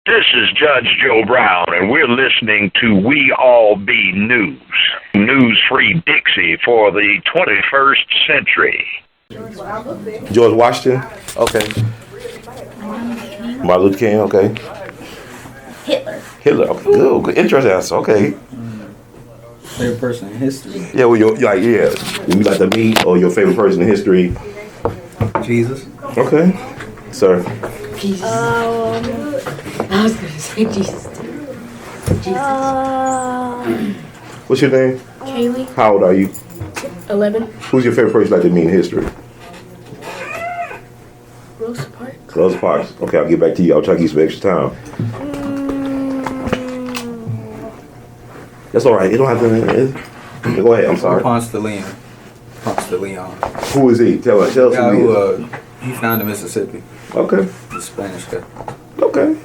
This is Judge Joe Brown, and we're listening to We All Be News. News-free Dixie for the 21st century. George Washington? Okay. Martin Luther King? Okay. Hitler? Okay, good. Interesting answer. Okay. Favorite person in history? Yeah, well, you like to meet or your favorite person in history? Jesus. Okay. Sir? Jesus. I was gonna say Jesus. What's your name? Kaylee. How old are you? 11. Who's your favorite person you'd like to meet in history? Rosa Parks. Rosa Parks. Okay, I'll get back to you. I'll try to give you some extra time. That's all right. You don't have to. Go ahead. I'm sorry. Ponce de Leon. Ponce de Leon. Who is he? Tell us The who guy he is. who he founded Mississippi. Okay. The Spanish guy. Okay.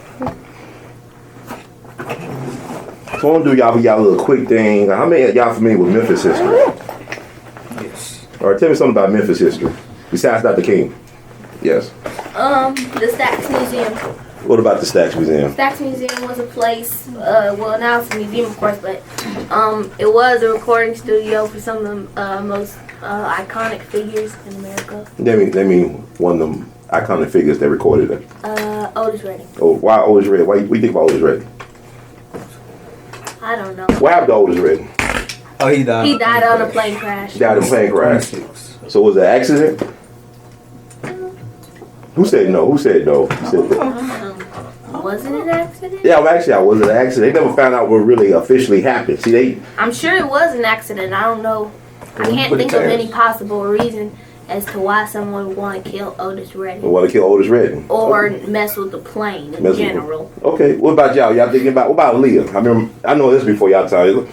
So I want to do y'all a little quick thing. How many of y'all familiar with Memphis history? Yes. All right, tell me something about Memphis history. Besides Dr. King. Yes. The Stax Museum. What about the Stax Museum? Stax Museum was a place, well now it's a museum of course, but it was a recording studio for some of the most iconic figures in America. Let me one of them iconic figures that recorded it. Otis Redding. Oh, why Otis Redding? What do you think about Otis Redding? I don't know. What happened to Otis Redding? Oh, he died. He died on a plane crash. He died in a plane crash. 26. So was it an accident? Who said no? Who said no? Who said no? Was it an accident? Yeah, I was it an accident? They never found out what really officially happened. See, I'm sure it was an accident. I don't know. I can't Put it think of there. any possible reason as to why someone would want to kill Otis Redding. want to kill Otis Redding. Or mess with the plane in general. Okay, what about y'all? Y'all thinking about, what about Aaliyah? I know this before y'all tell you.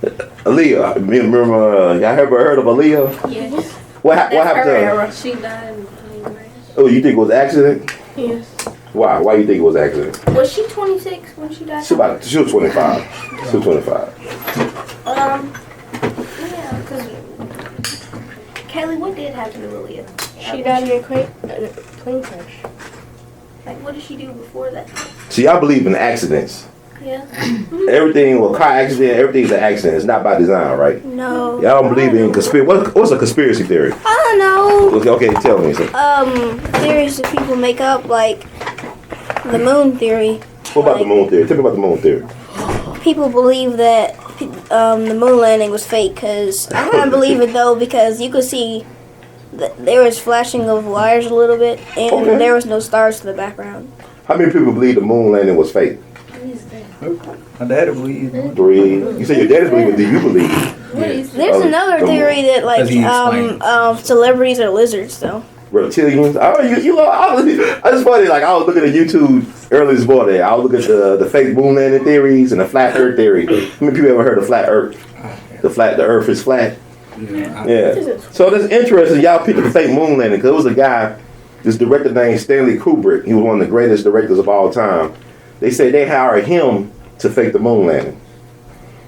Aaliyah, remember, y'all ever heard of Aaliyah? Yes. What happened to her? She died in a plane crash. Oh, you think it was an accident? Yes. Why? Why you think it was an accident? Was she 26 when she died? She was 25. She was 25. Yeah, because Kaylee, what did happen to Aaliyah? She died in a plane crash. Like, what did she do before that? See, I believe in accidents. Yeah. Everything, well, car accident, everything's an accident. It's not by design, right? No. Y'all don't believe in conspiracy. What's a conspiracy theory? I don't know. Okay, tell me. Theories that people make up, like the moon theory. What about the moon theory? Tell me about the moon theory. People believe that the moon landing was fake, because I kind of believe it though, because you could see that there was flashing of wires a little bit, and there was no stars in the background. How many people believe the moon landing was fake? My daddy believed. 3. You say your daddy believe it. Do you believe it? There's another theory that Does he explain? celebrities are lizards though. Reptilians. Oh, it's funny. Like, I was looking at YouTube early this morning. I was looking at the fake moon landing theories and the flat Earth theory. How many people ever heard of flat Earth? The Earth is flat. Yeah. So that's interesting. Y'all picked the fake moon landing because it was a guy, this director named Stanley Kubrick. He was one of the greatest directors of all time. They say they hired him to fake the moon landing.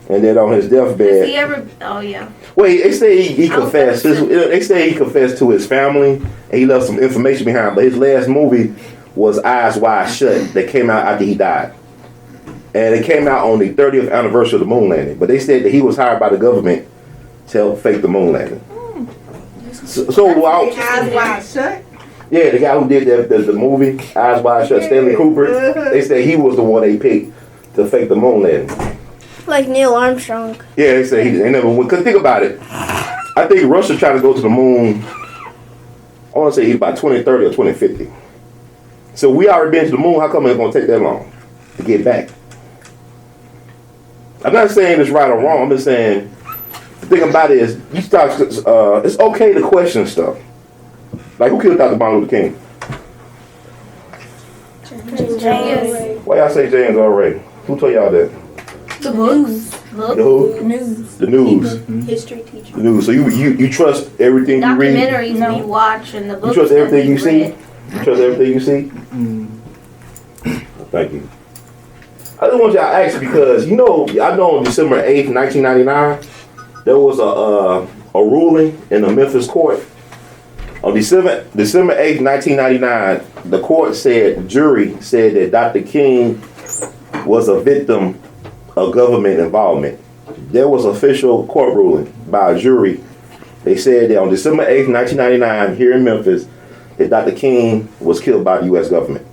And then on his deathbed. Has he ever? Oh yeah. Well, they say he confessed. They say he confessed to his family, and he left some information behind. But his last movie was Eyes Wide Shut, that came out after he died, and it came out on the 30th anniversary of the moon landing. But they said that he was hired by the government to help fake the moon landing. Eyes wide shut. Yeah, the guy who did the movie Eyes Wide Shut, Stanley Kubrick. They said he was the one they picked to fake the moon landing. Like Neil Armstrong. Yeah, they say they never went. Cause think about it. I think Russia trying to go to the moon. I want to say by 2030 or 2050. So we already been to the moon. How come it's gonna take that long to get back? I'm not saying it's right or wrong. I'm just saying the thing about it is you start. It's okay to question stuff. Like, who killed Dr. Martin Luther King? James. Why y'all say James already? Who told y'all that? The books. The who? News. The news. History teacher. The news. So you trust everything you read? Documentaries we watch and the books. You trust everything you see? read. You trust everything you see? Thank you. I just want y'all to ask because, I know on December 8th, 1999, there was a ruling in the Memphis court On December 8th, 1999, the court said, the jury said that Dr. King was a victim of government involvement. There was official court ruling by a jury. They said that on December 8th, 1999, here in Memphis, that Dr. King was killed by the U.S. government.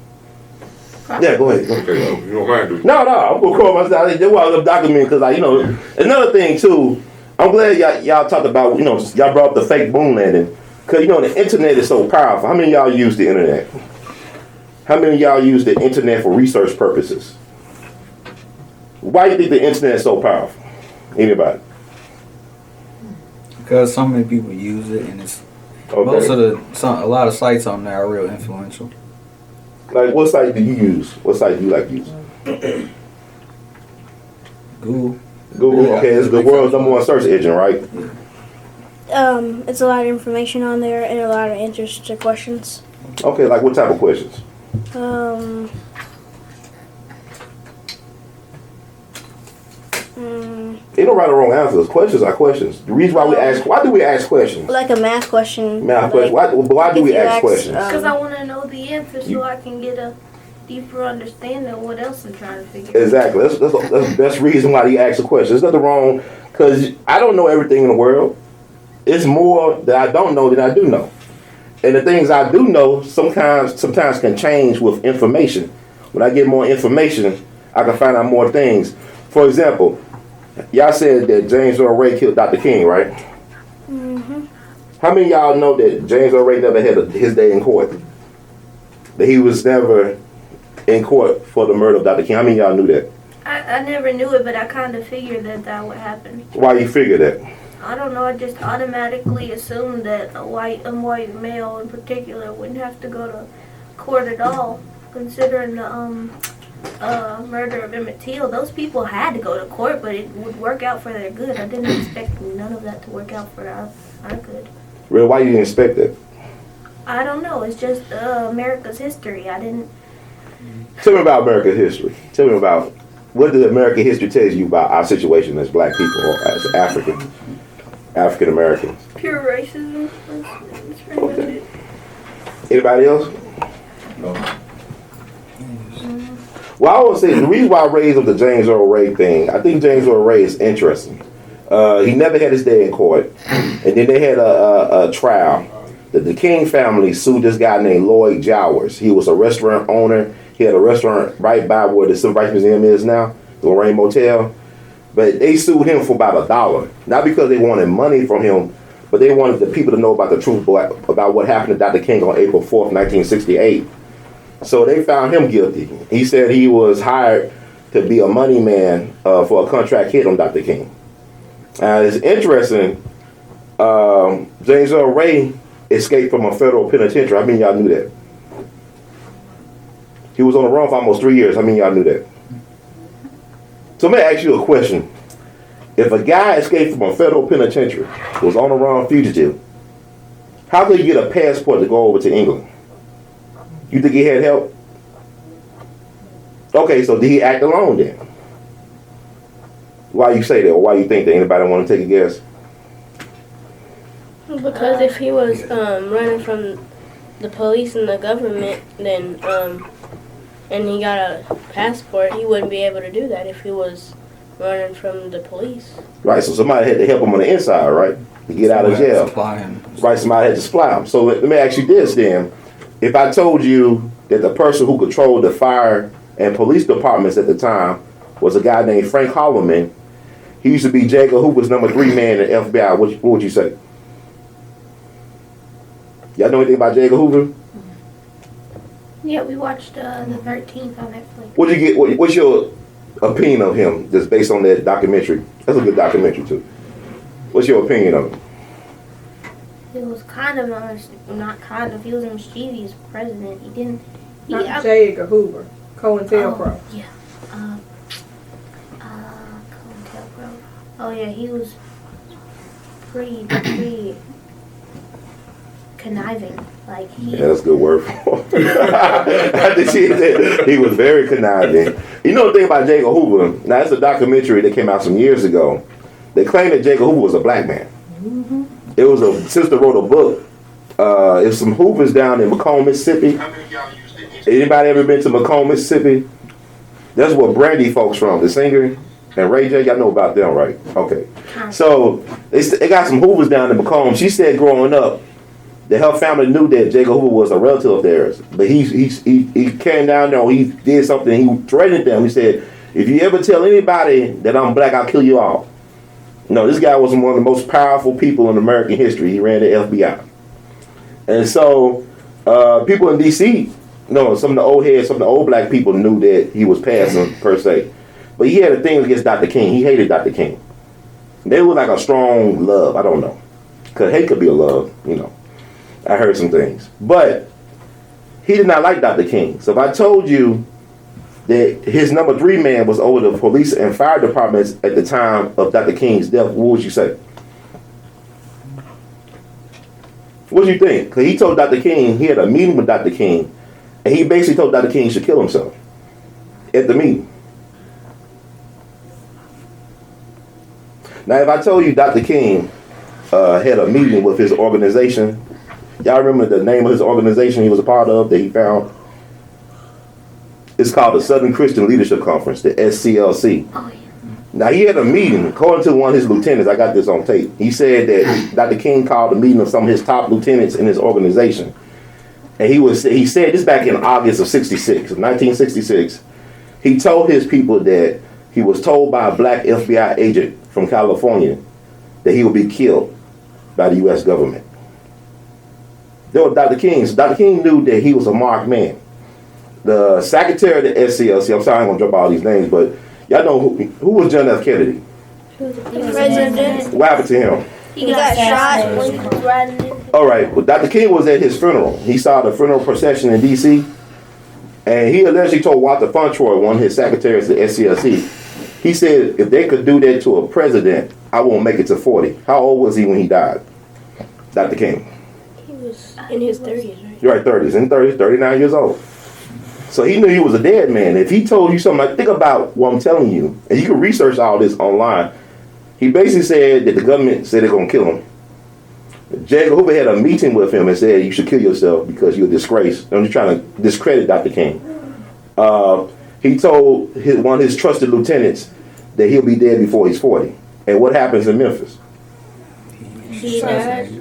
Yeah, go ahead. Okay, you don't mind. No, I'm gonna call myself. That's why I love documenting, because, like, you know, another thing too. I'm glad y'all talked about, you know, y'all brought up the fake moon landing, because, you know, the internet is so powerful. How many of y'all use the internet? How many of y'all use the internet for research purposes? Why do you think the internet is so powerful? Anybody? Because so many people use it, and it's a lot of sites on there are real influential. Like, what site do you use? What site do you like using? Google. Okay, it's the world's #1 search engine, right? It's a lot of information on there and a lot of answers to questions. Okay, like what type of questions? Ain't no right or wrong answers. Questions are questions. The reason why do we ask questions? Like a math question. Math question. Why do we ask questions? Because I want to know the answer so I can get a deeper understanding of what else I'm trying to figure out. Exactly. That's the best reason why you ask a question. There's nothing wrong, because I don't know everything in the world. It's more that I don't know than I do know. And the things I do know sometimes can change with information. When I get more information, I can find out more things. For example, y'all said that James Earl Ray killed Dr. King, right? Mm-hmm. How many of y'all know that James Earl Ray never had his day in court? That he was never in court for the murder of Dr. King? How many of y'all knew that? I never knew it, but I kind of figured that would happen. Why you figure that? I don't know. I just automatically assumed that a white male in particular wouldn't have to go to court at all, considering the murder of Emmett Till. Those people had to go to court, but it would work out for their good. I didn't expect none of that to work out for our good. Really? Why you didn't expect that? I don't know. It's just America's history. I didn't. Tell me about American history. Tell me about, what does American history tell you about our situation as black people or as African Americans? Pure racism. That's pretty much it. Anybody else? No. Well, I want to say the reason why I raised up the James Earl Ray thing, I think James Earl Ray is interesting. He never had his day in court, and then they had a trial. The King family sued this guy named Lloyd Jowers. He was a restaurant owner. He had a restaurant right by where the Civil Rights Museum is now, the Lorraine Motel. But they sued him for about $1. Not because they wanted money from him, but they wanted the people to know about the truth about what happened to Dr. King on April 4th, 1968. So they found him guilty. He said he was hired to be a money man for a contract hit on Dr. King. It's interesting, James Earl Ray escaped from a federal penitentiary. How many of y'all knew that? He was on the run for almost 3 years. How many of y'all knew that? So let me ask you a question. If a guy escaped from a federal penitentiary, was on the run fugitive, how could he get a passport to go over to England? You think he had help? Okay, so did he act alone then? Why you say that, or why you think that? Anybody want to take a guess? Because if he was running from the police and the government, then and he got a passport, he wouldn't be able to do that if he was running from the police. Right, so somebody had to help him on the inside, right? To get out of jail. Right, somebody had to supply him. So let me ask you this then. If I told you that the person who controlled the fire and police departments at the time was a guy named Frank Holloman, he used to be J. Edgar Hoover's #3 man in the FBI, what would you say? Y'all know anything about J. Edgar Hoover? Yeah, we watched the 13th on Netflix. What's your opinion of him just based on that documentary? That's a good documentary too. What's your opinion of him? He was he was a mischievous president. He didn't. Not J. Edgar Hoover, COINTELPRO. Yeah. COINTELPRO. Oh yeah, he was pretty conniving. Yeah, that's a good word for him. I think she said he was very conniving. You know the thing about J. Edgar Hoover? Now, it's a documentary that came out some years ago. They claim that J. Edgar Hoover was a black man. Mm-hmm. It was a sister wrote a book There's some hoopers down in Macomb, Mississippi. Anybody ever been to Macomb, Mississippi? That's where Brandy folks from, the singer. And Ray J, y'all know about them, right? Okay. So they got some hoopers down in Macomb. She said growing up that her family knew that Jacob Hoover was a relative of theirs. But he came down there, he did something, he threatened them. He said, if you ever tell anybody that I'm black, I'll kill you all. No, this guy was one of the most powerful people in American history. He ran the FBI. And so people in D.C., some of the old heads, some of the old black people knew that he was passing, per se. But he had a thing against Dr. King. He hated Dr. King. They were like a strong love. I don't know. Because hate could be a love, I heard some things. But he did not like Dr. King. So if I told you that his number 3 man was over the police and fire departments at the time of Dr. King's death, what would you say? What do you think? Because he told Dr. King, he had a meeting with Dr. King, and he basically told Dr. King he should kill himself at the meeting. Now, if I told you Dr. King had a meeting with his organization, y'all remember the name of his organization he was a part of that he found? It's called the Southern Christian Leadership Conference, the SCLC. Oh, yeah. Now, he had a meeting, according to one of his lieutenants, I got this on tape. He said that Dr. King called a meeting of some of his top lieutenants in his organization. And he said this back in August of 1966. He told his people that he was told by a black FBI agent from California that he would be killed by the U.S. government. That was Dr. King. So Dr. King knew that he was a marked man. The secretary of the SCLC, I'm sorry I'm going to drop all these names, but y'all know who was John F. Kennedy? The president. What happened to him? He got shot when he was riding in. All right, well, Dr. King was at his funeral. He saw the funeral procession in D.C., and he allegedly told Walter Fontroy, one of his secretaries at the SCLC, he said, if they could do that to a president, I won't make it to 40. How old was he when he died? Dr. King. He was in his 30s, right? You're right, 30s. In 30s, 39 years old. So he knew he was a dead man. If he told you something, like, think about what I'm telling you, and you can research all this online. He basically said that the government said they're going to kill him. Jacob Hoover had a meeting with him and said, you should kill yourself because you're a disgrace. I'm just trying to discredit Dr. King. He told one of his trusted lieutenants that he'll be dead before he's 40. And what happens in Memphis? He died.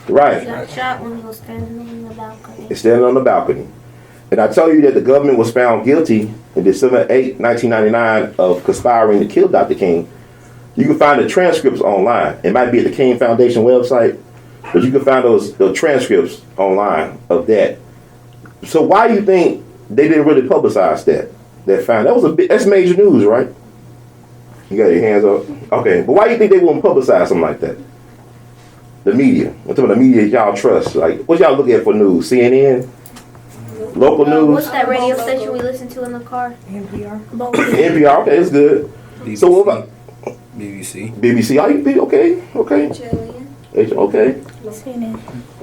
Right. He got shot when he was standing on the balcony. He's standing on the balcony. And I tell you that the government was found guilty in December 8, 1999 of conspiring to kill Dr. King. You can find the transcripts online. It might be at the King Foundation website, but you can find those transcripts online of that. So why do you think they didn't really publicize that find? That's major news, right? You got your hands up? Okay, but why do you think they wouldn't publicize something like that? The media. I'm talking about the media y'all trust. Like, what y'all look at for news? CNN? Local news? What's that radio station we listen to in the car? NPR. NPR, okay, it's good. BBC. So what about BBC. BBC? Okay.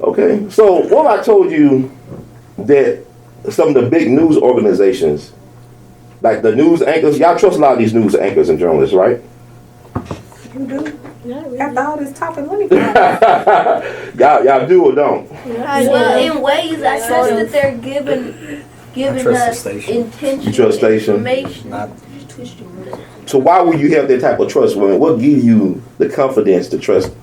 Okay. So what if I told you that some of the big news organizations, like the news anchors, y'all trust a lot of these news anchors and journalists, right? You do? Not really. After all this talking, let me y'all do or don't? Well, in ways, I trust that they're giving trust us the station. intentional You trust station? information. Not So why would you have that type of trust? What gives you the confidence to trust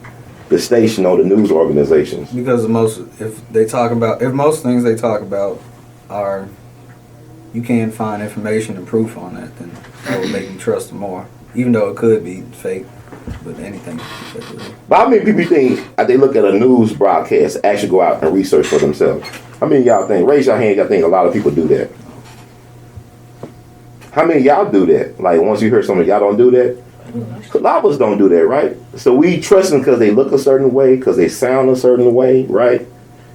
the station or the news organizations? because most things they talk about are, you can't find information and proof on that, then that would make you trust them more. Even though it could be fake, but anything. But how many people think they look at a news broadcast actually go out and research for themselves? How many of y'all think? Raise your hand. Y'all think a lot of people do that? How many of y'all do that? Like once you hear something, y'all don't do that? A lot of us don't do that, right? So we trust them because they look a certain way, because they sound a certain way, right?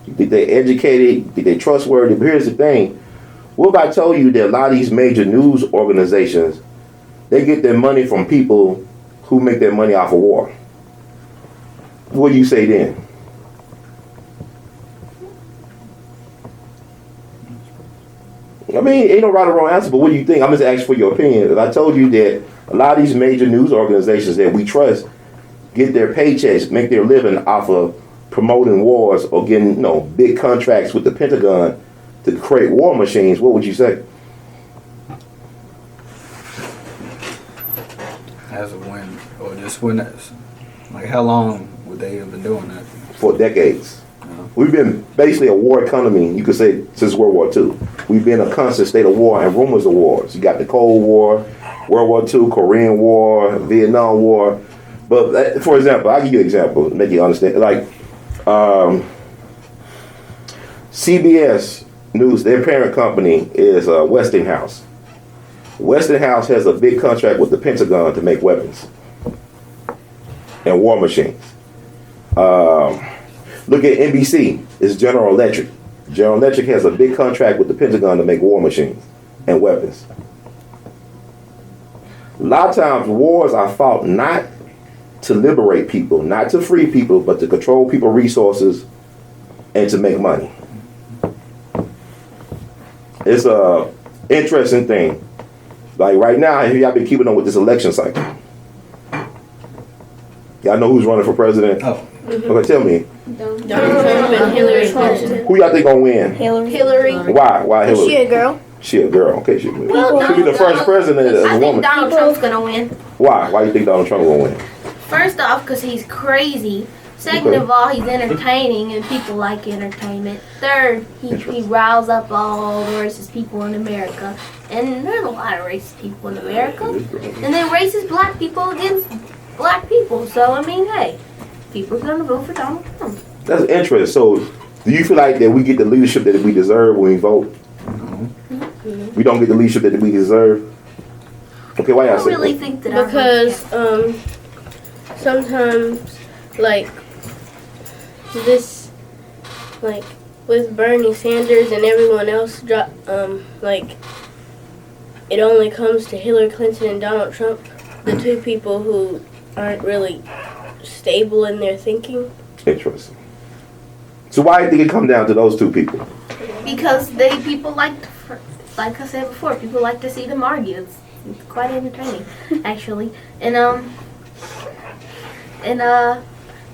You think they're educated, you think they're trustworthy. But here's the thing. What if I told you that a lot of these major news organizations, they get their money from people who make their money off of war? What do you say then? I mean, ain't no right or wrong answer, but what do you think? I'm just asking for your opinion. If I told you that a lot of these major news organizations that we trust get their paychecks, make their living off of promoting wars or getting big contracts with the Pentagon to create war machines, what would you say? As of when, or just when that's, like how long would they have been doing that? For decades. Yeah. We've been basically a war economy, you could say, since World War II. We've been a constant state of war and rumors of wars. You got the Cold War, World War II, Korean War, Vietnam War. But for example, I'll give you an example to make you understand. Like CBS News, their parent company is Westinghouse. Westinghouse has a big contract with the Pentagon to make weapons and war machines. Look at NBC, it's General Electric. General Electric has a big contract with the Pentagon to make war machines and weapons. A lot of times wars are fought not to liberate people, not to free people, but to control people's resources and to make money. It's a interesting thing. Like right now, y'all been keeping on with this election cycle. Y'all know who's running for president? Oh. Okay, tell me. Donald Trump and Hillary Clinton. Who y'all think gonna win? Hillary. Why? Why Hillary? She a girl. She a girl. Okay, she Well, she'll be the first president as I a think woman. Donald Trump's gonna win. Why? Why you think Donald Trump gonna win? First off, because he's crazy. Second Okay. of all, he's entertaining and people like entertainment. Third, he riles up all the racist people in America. And there's a lot of racist people in America. And then racist black people against black people. So, I mean, hey, people are going to vote for Donald Trump. That's interesting. So, do you feel like that we get the leadership that we deserve when we vote? We don't get the leadership that we deserve? Okay, why I y'all don't say really that? think that I Because sometimes, like, this, like, with Bernie Sanders and everyone else, like, it only comes to Hillary Clinton and Donald Trump, the two people who aren't really stable in their thinking. Interesting. So why do you think it come down to those two people? Because people like I said before, people like to see them argue. It's quite entertaining, actually. And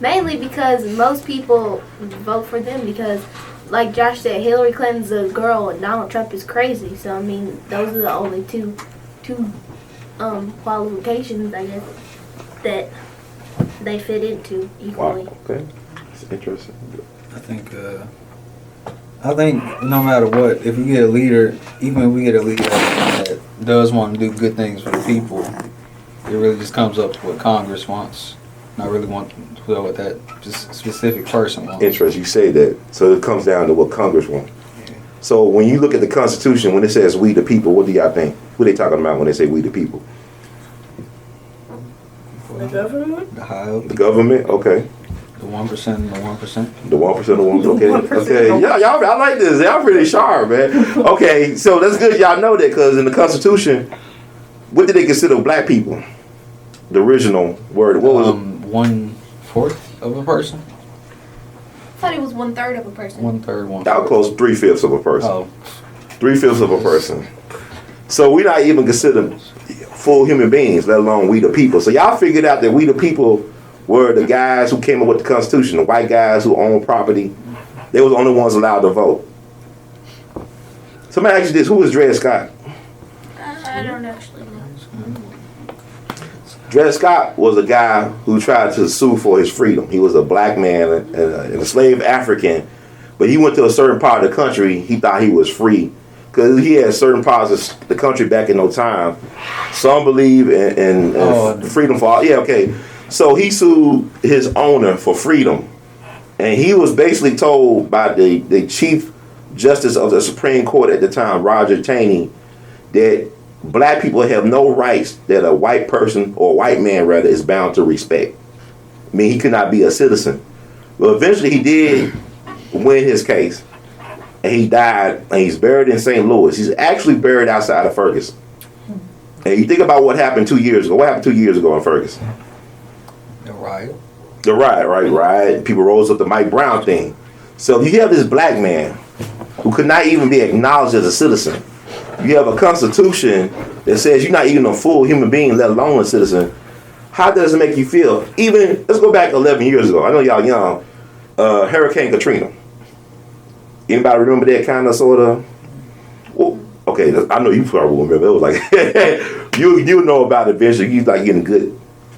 mainly because most people vote for them because, like Josh said, Hillary Clinton's a girl and Donald Trump is crazy. So I mean, those are the only two qualifications, I guess, that they fit into equally. Wow. Okay. That's interesting. I think no matter what, if you get a leader, even if we get a leader that does want to do good things for the people, it really just comes up to what Congress wants. Not really want to know what that just specific person wants. Interesting. You say that. So it comes down to what Congress wants. Yeah. So when you look at the Constitution, when it says we the people, what do y'all think? What are they talking about when they say we the people? The government? The high up, The government? Okay. the 1% and the 1%. The 1% of the woman. Okay. Okay. Y'all, I like this. Y'all pretty sharp, man. Okay. So that's good. Y'all know that because in the Constitution, what did they consider black people? The original word. What was it? 1/4 of a person. I thought it was 1/3 of a person. 1/3, 1/4. Y'all close 3/5 of a person. Oh, 3/5 of a person. So we're not even considered full human beings, let alone we the people. So y'all figured out that we the people were the guys who came up with the Constitution, the white guys who owned property. They were the only ones allowed to vote. Somebody asked you this, who is Dred Scott? I don't actually know. Dred Scott was a guy who tried to sue for his freedom. He was a black man and a slave African, but he went to a certain part of the country, he thought he was free. Because he had certain parts of the country back in no time. Some believe in freedom for all. Yeah, okay. So he sued his owner for freedom. And he was basically told by the Chief Justice of the Supreme Court at the time, Roger Taney, that black people have no rights that a white person, or a white man rather, is bound to respect. I mean, he could not be a citizen. Well, eventually he did win his case. And he died, and he's buried in St. Louis. He's actually buried outside of Ferguson. And you think about what happened 2 years ago. What happened 2 years ago in Ferguson? the riot. The riot, right? People rose up the Mike Brown thing. So you have this black man who could not even be acknowledged as a citizen. You have a constitution that says you're not even a full human being, let alone a citizen. How does it make you feel? Even, let's go back 11 years ago. I know y'all young. Hurricane Katrina. Anybody remember that kind of sort of? Well, okay, I know you probably remember. It was like you know about it eventually. You like getting a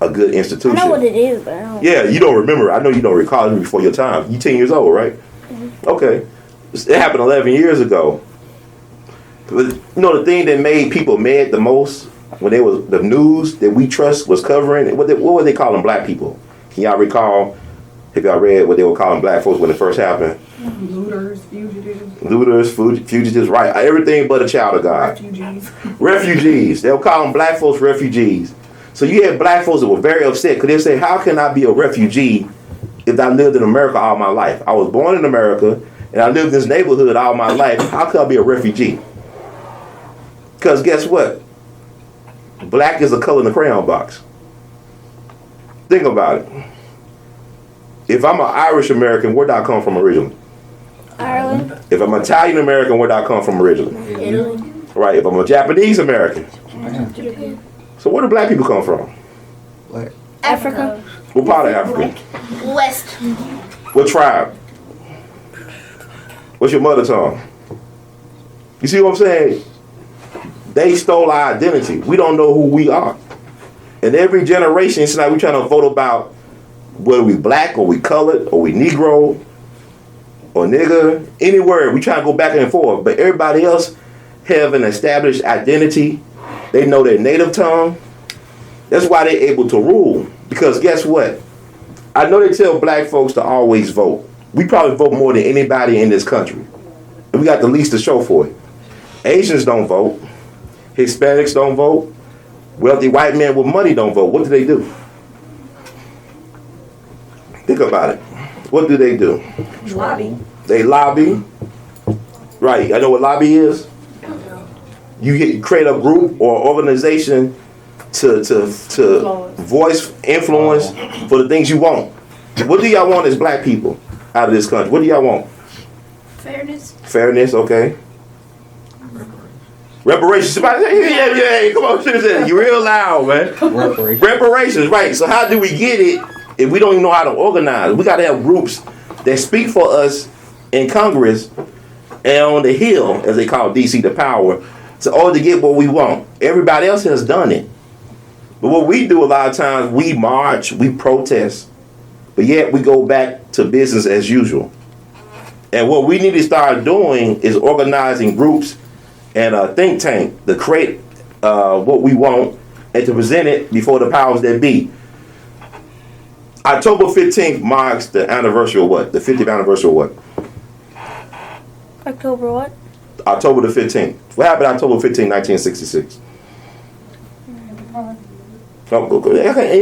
good institution. I know what it is, but I don't. Yeah, you don't remember. I know you don't recall it before your time. You 10 years old, right? Mm-hmm. Okay, it happened 11 years ago. But you know the thing that made people mad the most when they was the news that we trust was covering. What were they calling black people? Can y'all recall? Have y'all read what they were calling black folks when it first happened? Looters, fugitives. Looters, fugitives, right? Everything but a child of God. Refugees. Refugees. They were calling black folks refugees. So you had black folks that were very upset because they say, how can I be a refugee if I lived in America all my life? I was born in America and I lived in this neighborhood all my life. How could I be a refugee? Because guess what? Black is a color in the crayon box. Think about it. If I'm an Irish American, where did I come from originally? Ireland. If I'm Italian American, where did I come from originally? Italy. Right. If I'm a Japanese American. Japan. So where do black people come from? Black. Africa. What part of Africa? West. What tribe? What's your mother tongue? You see what I'm saying? They stole our identity. We don't know who we are. And every generation, it's like we're trying to vote about whether we black or we colored or we Negro or nigger, any word. We try to go back and forth. But everybody else have an established identity. They know their native tongue. That's why they're able to rule. Because guess what? I know they tell black folks to always vote. We probably vote more than anybody in this country. And we got the least to show for it. Asians don't vote. Hispanics don't vote. Wealthy white men with money don't vote. What do they do? Think about it. What do they do? Lobby. They lobby. Right. I know what lobby is? You create a group or organization to voice influence for the things you want. What do y'all want as black people out of this country? What do y'all want? Fairness. Fairness, okay. Reparations. Somebody say, yeah, come on, citizen. You're real loud, man. Reparations, right. So how do we get it if we don't even know how to organize? We got to have groups that speak for us in Congress and on the Hill, as they call DC, the power, to get what we want. Everybody else has done it. But what we do a lot of times, we march, we protest, but yet we go back to business as usual. And what we need to start doing is organizing groups and a think tank to create what we want and to present it before the powers that be. October 15th marks the anniversary of what? The 50th anniversary of what? October what? October the 15th. What happened October 15th, 1966? You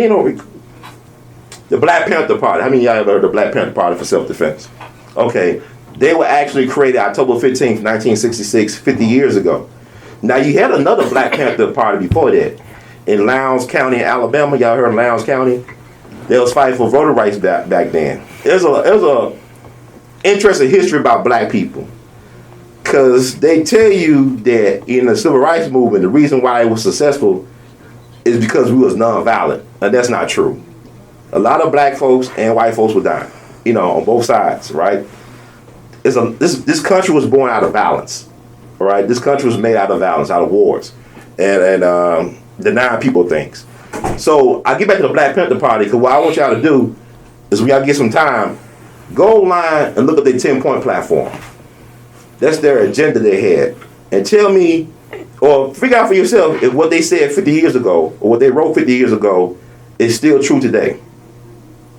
know, the Black Panther Party. How many of y'all ever heard of the Black Panther Party for self-defense? Okay. They were actually created October 15th, 1966, 50 years ago. Now, you had another Black Panther Party before that. In Lowndes County, Alabama. Y'all heard of Lowndes County? They was fighting for voter rights back then. There's a interesting history about black people. Because they tell you that in the civil rights movement, the reason why it was successful is because we was nonviolent. And that's not true. A lot of black folks and white folks were dying, on both sides, right? This country was born out of violence, all right? This country was made out of violence, out of wars, and denying people things. So I get back to the Black Panther Party, because what I want y'all to do is when y'all get some time, go online and look at their 10-point platform. That's their agenda they had. And tell me, or figure out for yourself if what they said 50 years ago, or what they wrote 50 years ago, is still true today.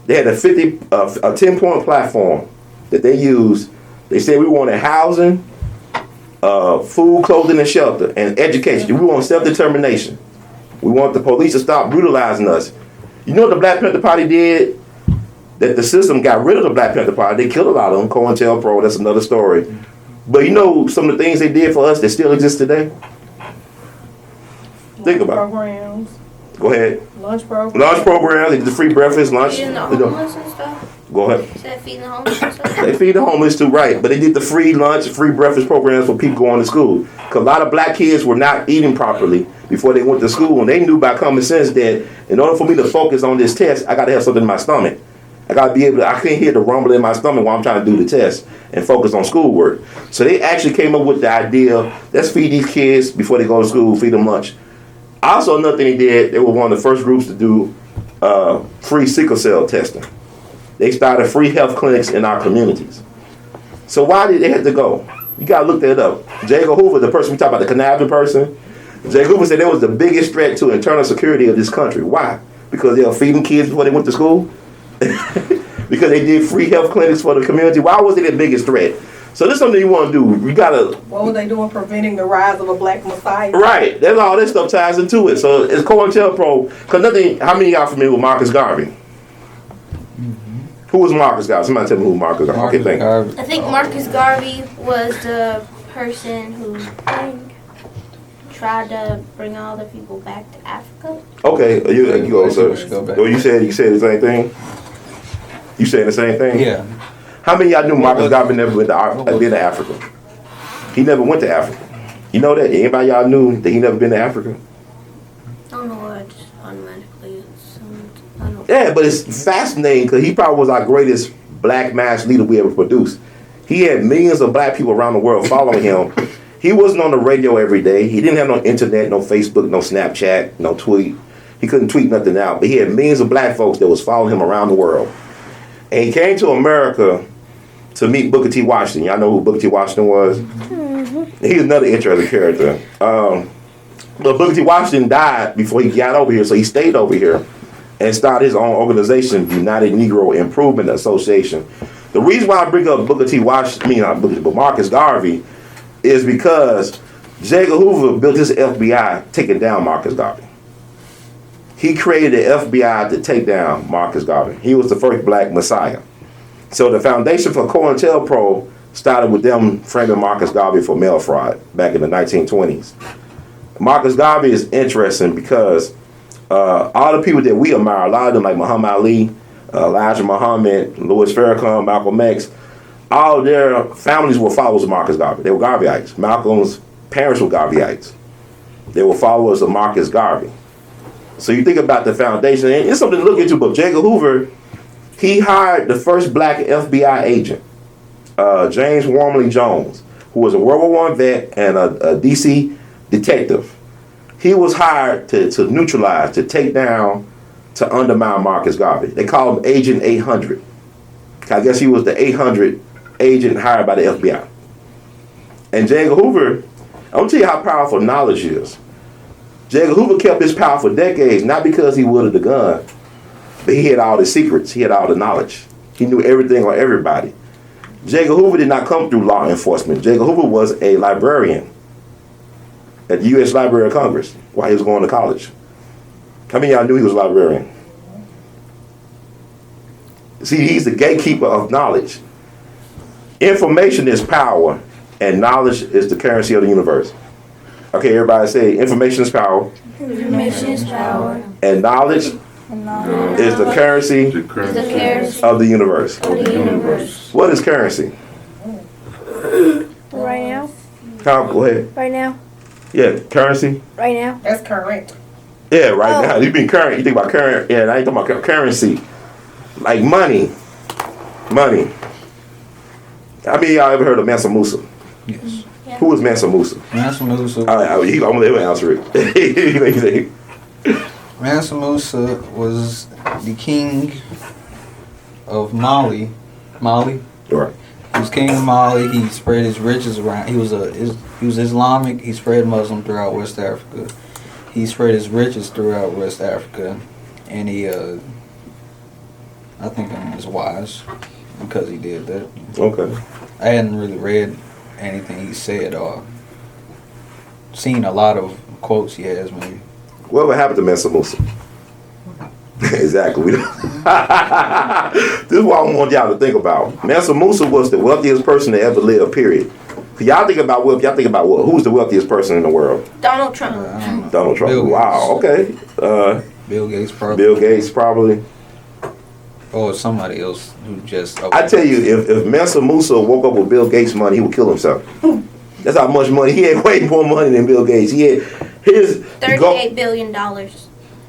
They had a 10-point platform that they used. They said we wanted housing, food, clothing, and shelter, and education. We want self-determination. We want the police to stop brutalizing us. You know what the Black Panther Party did? That the system got rid of the Black Panther Party. They killed a lot of them. COINTELPRO, that's another story. But you know some of the things they did for us that still exist today? Think about it. Programs. Go ahead. Lunch programs. Lunch programs. They did the free breakfast, lunch. Feeding the homeless and stuff. Go ahead. You said feeding the homeless and stuff. They feed the homeless too, right? But they did the free lunch, free breakfast programs for people going to school. Because a lot of black kids were not eating properly before they went to school, and they knew by common sense that in order for me to focus on this test, I got to have something in my stomach. I gotta be able to, I can't hear the rumble in my stomach while I'm trying to do the test and focus on schoolwork. So they actually came up with the idea, let's feed these kids before they go to school, feed them lunch. Also, another thing they did, they were one of the first groups to do free sickle cell testing. They started free health clinics in our communities. So why did they have to go? You gotta look that up. J. Edgar Hoover, the person we talk about, the conniving person, J. Edgar Hoover said that was the biggest threat to internal security of this country. Why? Because they were feeding kids before they went to school? Because they did free health clinics for the community? Why was it the biggest threat? So this is something you want to do. You gotta. What were they doing preventing the rise of a black messiah? Right. That's all this stuff ties into it. So it's COINTELPRO. Because nothing. How many of y'all familiar with Marcus Garvey? Who was Marcus Garvey? Somebody tell me who Marcus Garvey. Okay, thank you. I think Marcus Garvey was the person who tried to bring all the people back to Africa. Okay, you go, sir. Oh, you said the same thing. You saying the same thing? Yeah. How many of y'all knew Marcus Garvey never been to Africa? He never went to Africa. You know that? Anybody y'all knew that he never been to Africa? I don't know why I just automatically assumed. I don't know. Yeah, but it's fascinating because he probably was our greatest black mass leader we ever produced. He had millions of black people around the world following him. He wasn't on the radio every day. He didn't have no internet, no Facebook, no Snapchat, no tweet. He couldn't tweet nothing out. But he had millions of black folks that was following him around the world. And he came to America to meet Booker T. Washington. Y'all know who Booker T. Washington was? Mm-hmm. He was another interesting character. But Booker T. Washington died before he got over here, so he stayed over here and started his own organization, the United Negro Improvement Association. The reason why I bring up Booker T. Washington, but Marcus Garvey, is because J. Edgar Hoover built his FBI taking down Marcus Garvey. He created the FBI to take down Marcus Garvey. He was the first black messiah. So the foundation for COINTELPRO started with them framing Marcus Garvey for mail fraud back in the 1920s. Marcus Garvey is interesting because all the people that we admire, a lot of them like Muhammad Ali, Elijah Muhammad, Louis Farrakhan, Malcolm X, all their families were followers of Marcus Garvey. They were Garveyites. Malcolm's parents were Garveyites. They were followers of Marcus Garvey. So you think about the foundation, and it's something to look into, but J. Edgar Hoover, he hired the first black FBI agent, James Wormley Jones, who was a World War I vet and a DC detective. He was hired to neutralize, to take down, to undermine Marcus Garvey. They called him Agent 800. I guess he was the 800 agent hired by the FBI. And J. Edgar Hoover, I'm going to tell you how powerful knowledge is. J. Edgar Hoover kept his power for decades, not because he wielded the gun, but he had all the secrets. He had all the knowledge. He knew everything on everybody. J. Edgar Hoover did not come through law enforcement. J. Edgar Hoover was a librarian at the U.S. Library of Congress while he was going to college. How many of y'all knew he was a librarian? See, he's the gatekeeper of knowledge. Information is power, and knowledge is the currency of the universe. Okay, everybody say, information is power. Information is power. And knowledge is the currency of the universe. What is currency? Right now? Tom, go ahead. Right now? Yeah, currency. Right now? That's current. Yeah, right now. You mean current. You think about current. Yeah, I ain't talking about currency. Like money. Money. How many of y'all ever heard of Mansa Musa? Yes. Yeah. Who was Mansa Musa? Mansa Musa. I'm gonna let him answer it. Mansa Musa was the king of Mali. Right. He was king of Mali. He spread his riches around. He was Islamic. He spread Muslim throughout West Africa. He spread his riches throughout West Africa, and he, I think, he was wise because he did that. Okay. I hadn't really read anything he said or seen a lot of quotes he has, maybe. What would happen to Mansa Musa? Exactly. This is what I want y'all to think about. Mansa Musa was the wealthiest person to ever live, period. Y'all think about wealth, y'all think about what? Who's the wealthiest person in the world? Donald Trump. Donald Trump. Bill Wow, okay. Bill Gates probably. Bill Gates probably. Or somebody else who just... I tell you, if Mansa Musa woke up with Bill Gates money, he would kill himself. That's how much money. He had way more money than Bill Gates. He had his... $38 billion.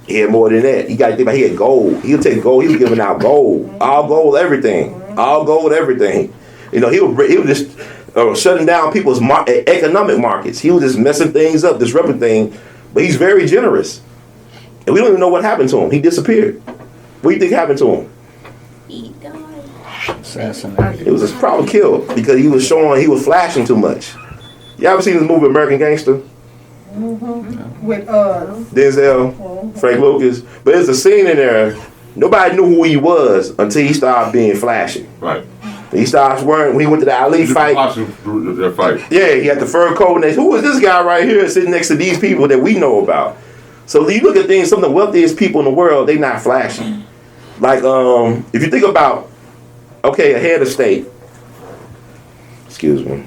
He had more than that. You got to think about he had gold. He'll take gold. He was giving out gold. All gold, everything. All gold, everything. You know, he was just shutting down people's economic markets. He was just messing things up, disrupting things. But he's very generous. And we don't even know what happened to him. He disappeared. What do you think happened to him? He died. Assassinated. It was probably killed because he was flashing too much. You ever seen this movie American Gangster? With Denzel, Frank Lucas. But there's a scene in there, nobody knew who he was until he started being flashy. Right. He starts wearing, when he went to the Ali fight. That fight. Yeah, he had the fur coat. And who is this guy right here sitting next to these people that we know about? So you look at things, some of the wealthiest people in the world, they not flashy. Like, if you think about, okay, a head of state. Excuse me.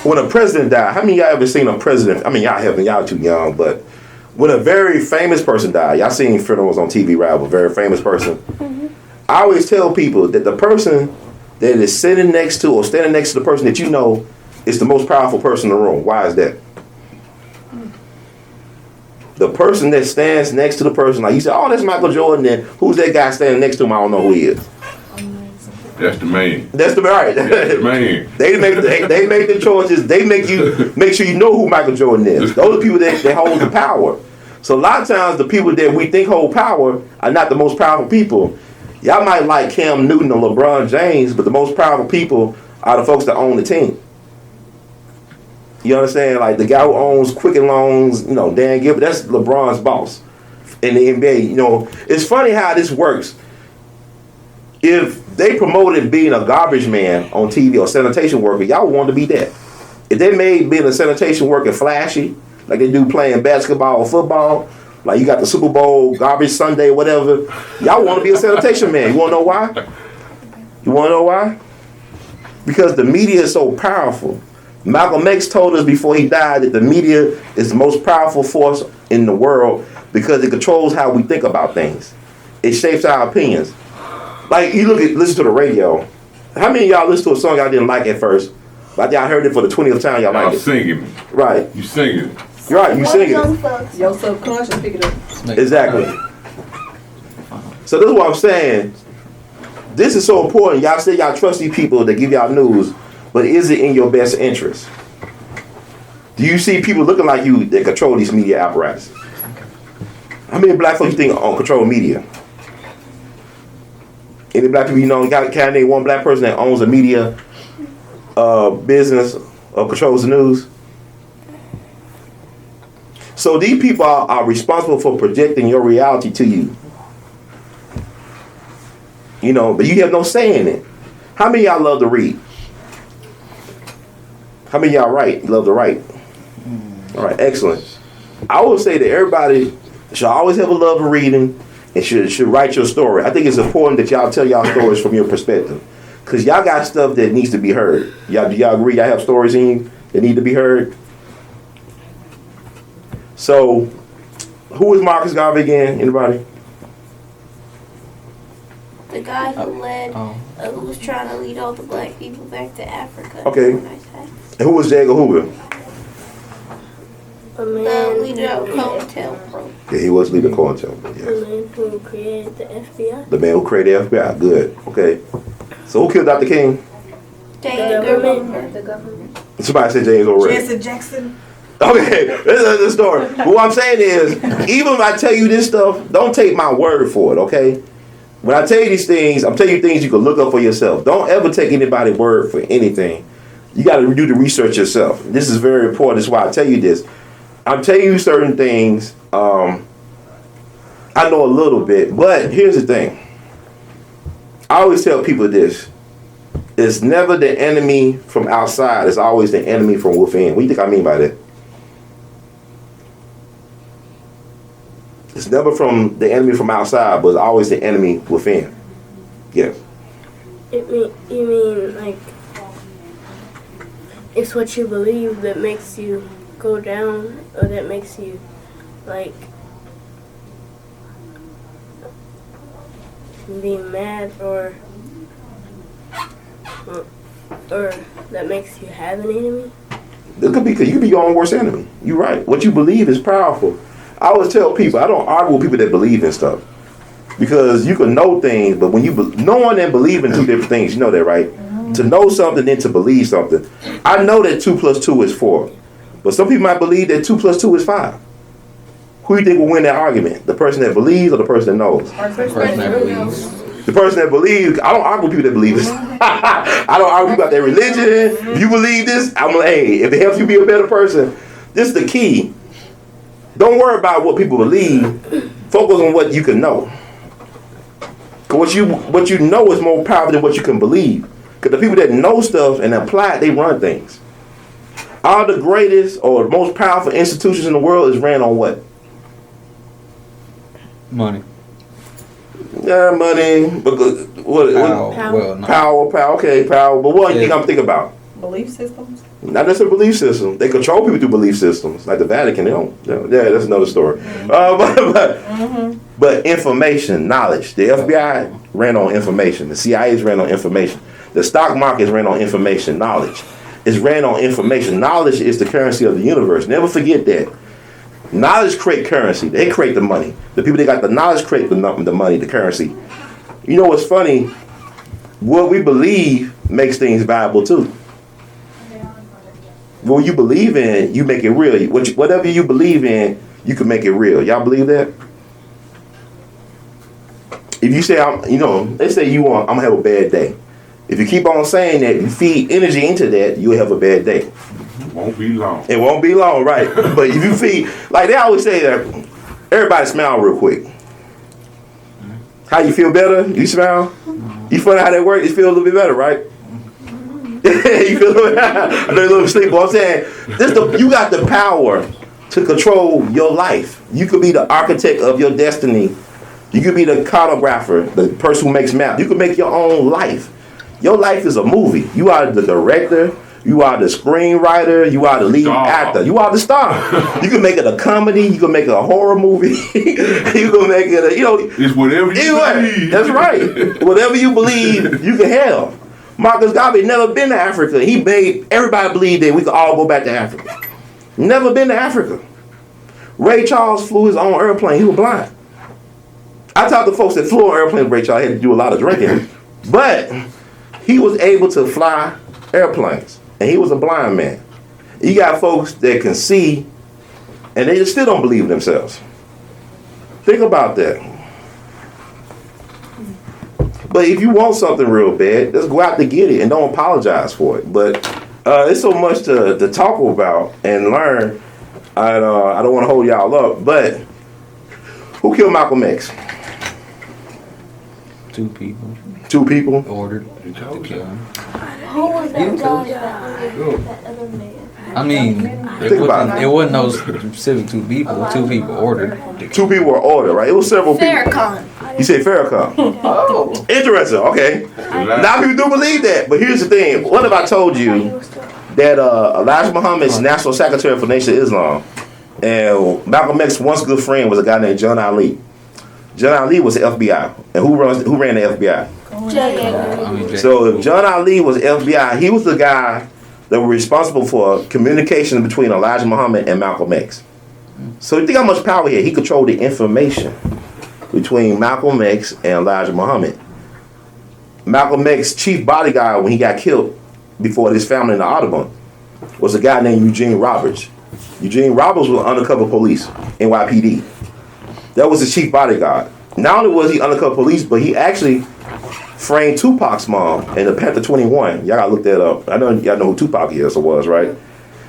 When a president died, how many of y'all ever seen a president? I mean, y'all haven't, y'all too young, but when a very famous person died, y'all seen funerals on TV, right? A very famous person. I always tell people that the person that is sitting next to or standing next to the person that you know is the most powerful person in the room. Why is that? The person that stands next to the person, like you said, oh, that's Michael Jordan, then who's that guy standing next to him? I don't know who he is. That's the man. That's the right. That's the man. They make the choices. They make sure you know who Michael Jordan is. Those are people that hold the power. So a lot of times the people that we think hold power are not the most powerful people. Y'all might like Cam Newton or LeBron James, but the most powerful people are the folks that own the team. You understand? Like the guy who owns Quicken Loans, you know, Dan Gilbert, that's LeBron's boss in the NBA. You know, it's funny how this works. If they promoted being a garbage man on TV or sanitation worker, y'all want to be that. If they made being a sanitation worker flashy, like they do playing basketball or football, like you got the Super Bowl, garbage Sunday, whatever, y'all want to be a sanitation man. You want to know why? You want to know why? Because the media is so powerful. Malcolm X told us before he died that the media is the most powerful force in the world because it controls how we think about things. It shapes our opinions. Like you listen to the radio. How many of y'all listen to a song y'all didn't like at first, but y'all heard it for the 20th time y'all like it? Singing. Right. You singing. You're right. You sing it. your subconscious pick it up. Exactly. So this is what I'm saying. This is so important. Y'all say y'all trust these people that give y'all news, but is it in your best interest? Do you see people looking like you that control these media apparatus? How many black folks you think control media? Any black people you know? Can I name one black person that owns a media business or controls the news? So these people are responsible for projecting your reality to you. You know, but you have no say in it. How many of y'all love to read? How many of y'all write? Love to write? All right, excellent. I would say that everybody should always have a love of reading and should write your story. I think it's important that y'all tell y'all stories from your perspective. Because y'all got stuff that needs to be heard. Do y'all agree y'all have stories in you that need to be heard? So, who is Marcus Garvey again? Anybody? The guy who who was trying to lead all the black people back to Africa. Okay. And who was J. Edgar Hoover? The leader of COINTELPRO. Yeah, he was leader of COINTELPRO. Yes. The man who created the FBI. The man who created the FBI. Good. Okay. So who killed Dr. King? J. Edgar Hoover. The government. Somebody said James already. Jesse Jackson. Okay, this is the story. But what I'm saying is, even if I tell you this stuff, don't take my word for it, okay? When I tell you these things, I'm telling you things you can look up for yourself. Don't ever take anybody's word for anything. You got to do the research yourself. This is very important. That's why I tell you this. I'm telling you certain things. I know a little bit, but here's the thing. I always tell people this. It's never the enemy from outside. It's always the enemy from within. What do you think I mean by that? It's never from the enemy from outside, but it's always the enemy within. Yes. You mean like it's what you believe that makes you go down, or that makes you like be mad, or that makes you have an enemy? It could be because you could be your own worst enemy. You're right. What you believe is powerful. I always tell people, I don't argue with people that believe in stuff. Because you can know things, but when you knowing and believing two different things, you know that, right? To know something then to believe something. I know that 2 + 2 is 4. But some people might believe that 2 + 2 is 5. Who do you think will win that argument? The person that believes or the person that knows? The person that believes. The person that believes, I don't argue with people that believe this. I don't argue about their religion. If you believe this, I'm like, hey, if it helps you be a better person, this is the key. Don't worry about what people believe. Focus on what you can know. What you know is more powerful than what you can believe. Because the people that know stuff and apply it, they run things. All the greatest or most powerful institutions in the world is ran on what? Money. Yeah, money. But what? Power. Okay, power. But what do you think I'm thinking about? Belief systems? Not necessarily belief system. They control people through belief systems, like the Vatican. They don't. Yeah, that's another story. But information, knowledge. The FBI ran on information. The CIA's ran on information. The stock market ran on information, knowledge. It's ran on information. Knowledge is the currency of the universe. Never forget that. Knowledge create currency. They create the money. The people that got the knowledge create the money, the currency. You know what's funny? What we believe makes things valuable too. What you believe in, you make it real. Whatever you believe in, you can make it real. Y'all believe that? If you say, let's say I'm gonna have a bad day. If you keep on saying that, you feed energy into that, you'll have a bad day. Won't be long. It won't be long, right? But if you feed, like they always say that, everybody smile real quick. How you feel better? You smile? You find out how that works, you feel a little bit better, right? You feel a little, I know you're a little sleep, but I'm saying, you got the power to control your life. You could be the architect of your destiny. You could be the cartographer, the person who makes maps. You could make your own life. Your life is a movie. You are the director. You are the screenwriter. You are the lead actor. You are the star. You can make it a comedy. You can make it a horror movie. You can make it It's whatever you believe. That's right. Whatever you believe, you can have. Marcus Garvey never been to Africa. He made everybody believe that we could all go back to Africa. Never been to Africa. Ray Charles flew his own airplane. He was blind. I talked to folks that flew on airplanes with Ray Charles. He had to do a lot of drinking. But he was able to fly airplanes. And he was a blind man. You got folks that can see and they just still don't believe in themselves. Think about that. But if you want something real bad, just go out to get it and don't apologize for it. But there's so much to talk about and learn. I don't want to hold y'all up, but who killed Malcolm X? 2 people. 2 people? Ordered to kill him. Who was that guy that other man? I mean, it wasn't no specific 2 people. 2 people ordered. 2 people were ordered, right? It was several people. Farrakhan. You said Farrakhan. Oh. Interesting. Okay. Now people do believe that, but here's the thing. What if I told you that Elijah Muhammad's National Secretary for Nation of Islam and Malcolm X's once good friend was a guy named John Ali. John Ali was the FBI, and who ran the FBI? So if John Ali was FBI, he was the guy that was responsible for communication between Elijah Muhammad and Malcolm X. So you think how much power he had? He controlled the information between Malcolm X and Elijah Muhammad. Malcolm X's chief bodyguard when he got killed before his family in the Audubon was a guy named Eugene Roberts. Eugene Roberts was undercover police, NYPD. That was his chief bodyguard. Not only was he undercover police, but he actually framed Tupac's mom in the Panther 21. Y'all gotta look that up. I know y'all know who Tupac was, right?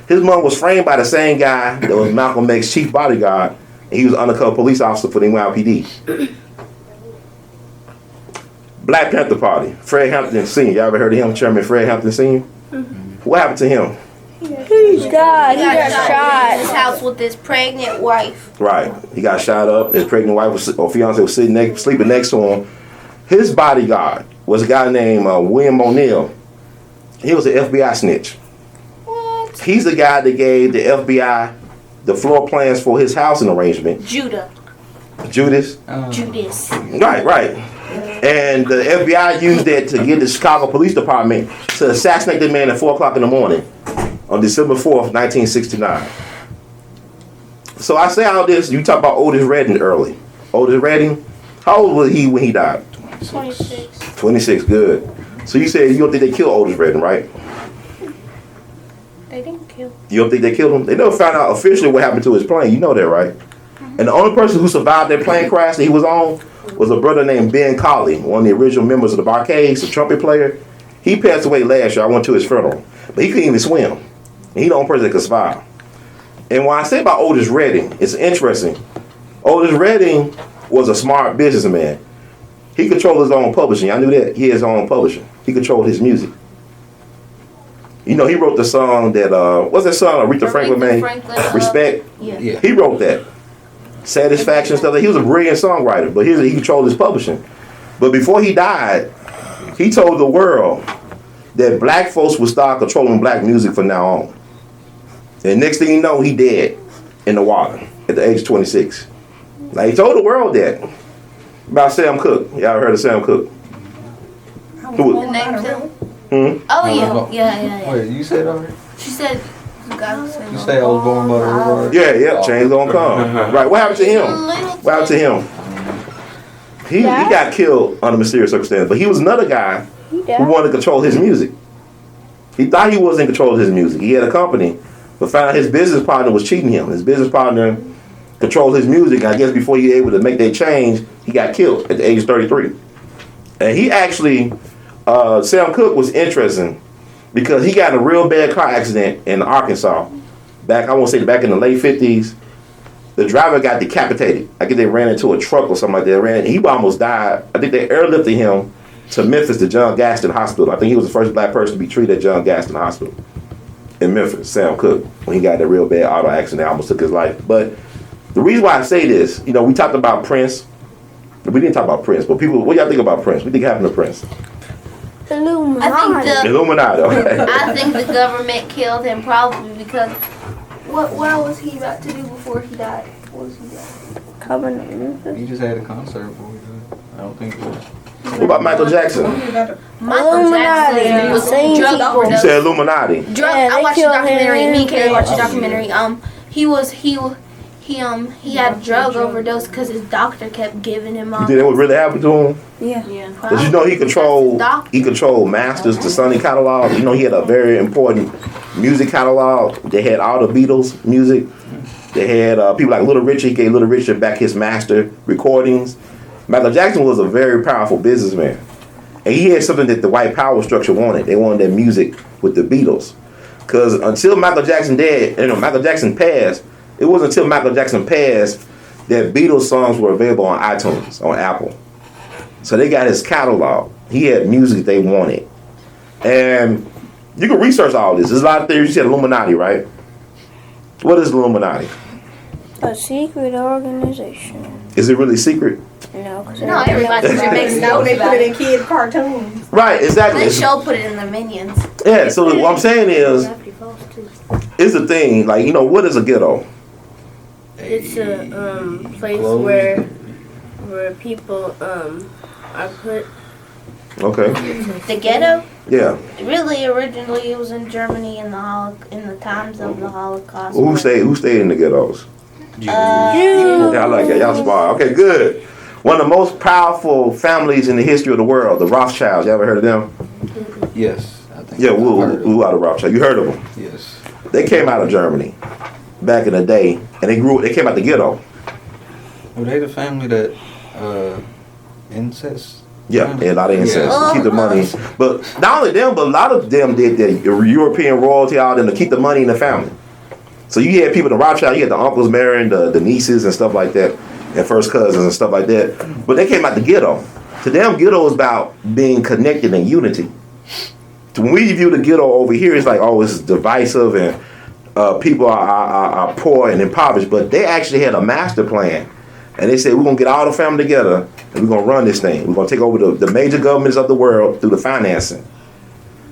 His mom was framed by the same guy that was Malcolm X's chief bodyguard, and he was undercover police officer for the NYPD. Black Panther Party, Fred Hampton Sr. Y'all ever heard of him, Chairman Fred Hampton Sr.? What happened to him? He got shot in his house with his pregnant wife. Right. He got shot up. His pregnant wife or fiance was sleeping next to him. His bodyguard was a guy named William O'Neill. He was an FBI snitch. What? He's the guy that gave the FBI the floor plans for his housing arrangement. Judas. Judas. Right. And the FBI used that to get the Chicago Police Department to assassinate the man at 4 o'clock in the morning. on December 4th, 1969. So I say all this, you talk about Otis Redding early. Otis Redding, how old was he when he died? 26. 26, good. So you said you don't think they killed Otis Redding, right? They didn't kill. You don't think they killed him? They never found out officially what happened to his plane. You know that, right? And the only person who survived that plane crash that he was on was a brother named Ben Colley, one of the original members of the Barcades, the trumpet player. He passed away last year. I went to his funeral. But he couldn't even swim. And he the only person that could survive. And when I say about Otis Redding, it's interesting. Otis Redding was a smart businessman. He controlled his own publishing. I knew that. He had his own publishing. He controlled his music. You know, he wrote the song that, what's that song Aretha Franklin made? Respect. Yeah. He wrote that. Satisfaction stuff. He was a brilliant songwriter, but he controlled his publishing. But before he died, he told the world that black folks would start controlling black music from now on. And next thing you know, he dead in the water at the age of 26. Now he told the world that about Sam Cooke. Y'all heard of Sam Cooke? Who? The name too? Oh, Yeah. Wait, you said already? She said, You say I was born by the river? Yeah, change gonna come. Right, what happened to him? What happened to him? He got killed under mysterious circumstances, but he was another guy who wanted to control his music. He thought he was in control of his music. He had a company, but found out his business partner was cheating him. His business partner controlled his music. I guess before he was able to make that change, he got killed at the age of 33. And he actually, Sam Cooke was interesting because he got in a real bad car accident in Arkansas. Back in the late 50s. The driver got decapitated. I guess they ran into a truck or something like that. He almost died. I think they airlifted him to Memphis, to John Gaston Hospital. I think he was the first black person to be treated at John Gaston Hospital in Memphis, Sam Cooke, when he got in a real bad auto accident, almost took his life. But the reason why I say this, you know, we talked about Prince. We didn't talk about Prince, but people, what y'all think about Prince? What do you think happened to Prince? Illuminati. Okay. I think the government killed him probably because what was he about to do before he died? What was he doing? He just had a concert before he died. I don't think it was. What about Michael Jackson? Michael Jackson was drug overdose. You said Illuminati. I watched the documentary. Me and Carrie watched the documentary. He had drug overdose because his doctor kept giving him. You think that would really happen to him? Yeah. Because you know he controlled Masters, the Sony catalog. You know he had a very important music catalog. They had all the Beatles music. They had people like Little Richard. He gave Little Richard back his master recordings. Michael Jackson was a very powerful businessman. And he had something that the white power structure wanted. They wanted that music with the Beatles. Because until Michael Jackson Michael Jackson passed, it wasn't until Michael Jackson passed that Beatles songs were available on iTunes, on Apple. So they got his catalog. He had music they wanted. And you can research all this. There's a lot of theories. You said Illuminati, right? What is Illuminati? A secret organization. Is it really secret? No, because Everybody makes Now notes they about put it in it. kid cartoons. Right, exactly. They show put it in the Minions. Yeah, so what I'm saying is, it's the thing, like, you know, what is a ghetto? It's a place where people are put. Okay. The ghetto? Yeah. Really, originally it was in Germany in the times of the Holocaust. Who stayed in the ghettos? You. Yeah, I like that. Y'all smart. Okay, good. One of the most powerful families in the history of the world, the Rothschilds. You ever heard of them? Yes, I think. Yeah, who out of Rothschild? You heard of them? Yes. They came out of Germany back in the day, and they came out the ghetto. Were they the family that incest? Yeah, a lot of incest. Yeah. Keep the money. But not only them, but a lot of them did the European royalty out and to keep the money in the family. So you had people in the Rothschild, you had the uncles marrying the nieces and stuff like that, and first cousins and stuff like that. But they came out the ghetto. To them, ghetto is about being connected and unity. So when we view the ghetto over here, it's like, oh, it's divisive and people are poor and impoverished. But they actually had a master plan. And they said, we're going to get all the family together and we're going to run this thing. We're going to take over the major governments of the world through the financing.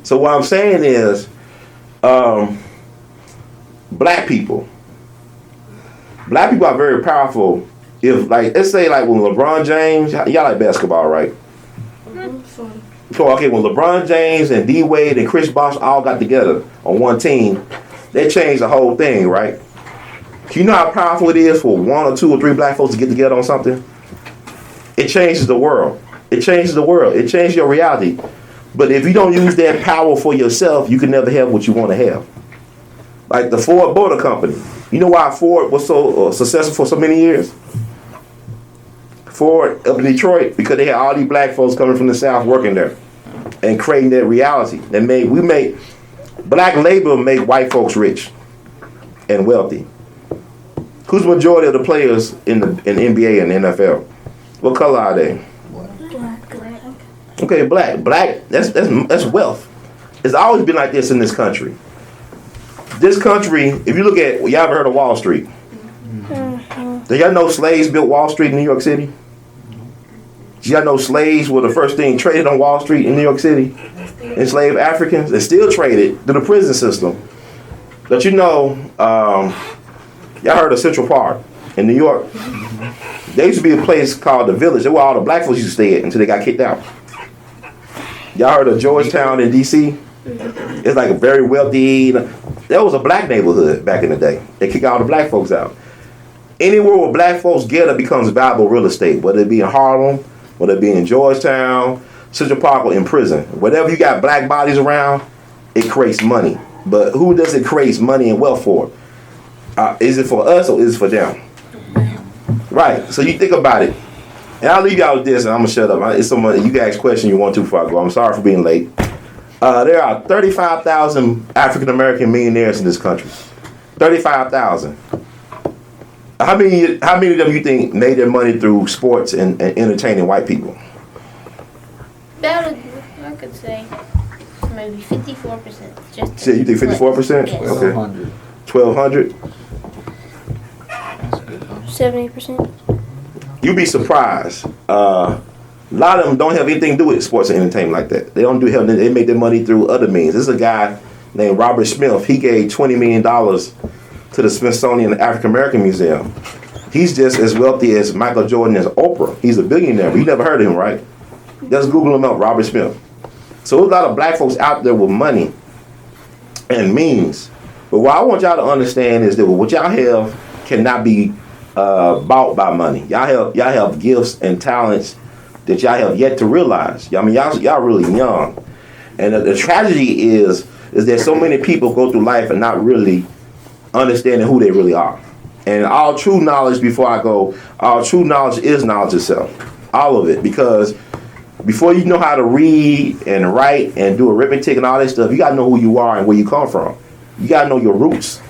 So what I'm saying is, black people are very powerful. If, like, let's say, like, when LeBron James, y'all like basketball, right? So, okay, when LeBron James and D Wade and Chris Bosh all got together on one team, That changed the whole thing, right? You know how powerful it is for 1 or 2 or 3 black folks to get together on something? It changes the world. It changes the world. It changes your reality. But if you don't use that power for yourself, you can never have what you want to have. Like the Ford Motor Company. You know why Ford was so successful for so many years? Ford up in Detroit, because they had all these black folks coming from the South working there and creating that reality. Black labor made white folks rich and wealthy. Who's the majority of the players in the NBA and the NFL? What color are they? Black. Okay, black. Black, that's wealth. It's always been like this in this country. This country, if you look at, y'all ever heard of Wall Street? Do y'all know slaves built Wall Street in New York City? Do y'all know slaves were the first thing traded on Wall Street in New York City? Enslaved Africans, they still traded through the prison system. But you know, y'all heard of Central Park in New York? There used to be a place called the Village. That's where all the black folks used to stay at until they got kicked out. Y'all heard of Georgetown in D.C.? It's like a very wealthy, that was a black neighborhood back in the day. They kick all the black folks out. Anywhere where black folks gather becomes valuable real estate, whether it be in Harlem, whether it be in Georgetown, Central Park, or in prison. Whatever you got black bodies around, it creates money. But who does it create money and wealth for? Is it for us or is it for them? Right. So you think about it. And I'll leave y'all with this and I'm going to shut up. It's someone, you can ask questions you want to before I go. I'm sorry for being late. There are 35,000 African American millionaires in this country. 35,000. How many of them you think made their money through sports and entertaining white people? I could say maybe 54%. Just So you think 54%? Yes. Okay. 1,200? 70%. You'd be surprised. A lot of them don't have anything to do with sports and entertainment like that. They don't do help. They make their money through other means. This is a guy named Robert Smith. He gave $20 million to the Smithsonian African American Museum. He's just as wealthy as Michael Jordan as Oprah. He's a billionaire. But you never heard of him, right? Just Google him up, Robert Smith. So there's a lot of black folks out there with money and means. But what I want y'all to understand is that what y'all have cannot be bought by money. Y'all have gifts and talents that y'all have yet to realize. I mean, y'all really young. And the tragedy is that so many people go through life and not really understanding who they really are. And all true knowledge, before I go, all true knowledge is knowledge itself. All of it. Because before you know how to read and write and do arithmetic and all that stuff, you got to know who you are and where you come from. You got to know your roots.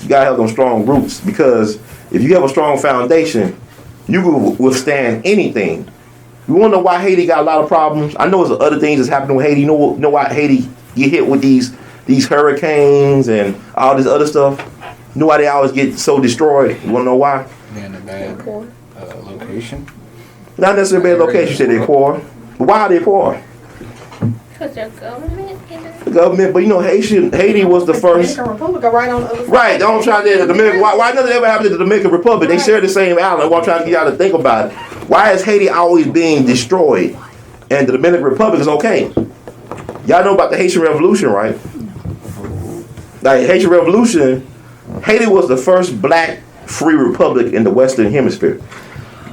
You got to have them strong roots. Because if you have a strong foundation, you will withstand anything. You want to know why Haiti got a lot of problems? I know there's other things that's happening with Haiti. You know why Haiti get hit with these hurricanes and all this other stuff? You know why they always get so destroyed? You want to know why? They're in a bad location. Not necessarily bad location, you say they're poor. But why are they poor? Because their government. The government, but you know, Haiti was the first. Dominican Republic are right on the other side. Right, don't try to the Dominican. Why nothing ever happened to the Dominican Republic? They share the same island. I'm trying to get y'all to think about it. Why is Haiti always being destroyed, and the Dominican Republic is okay? Y'all know about the Haitian Revolution, right? Like Haitian Revolution, Haiti was the first black free republic in the Western Hemisphere.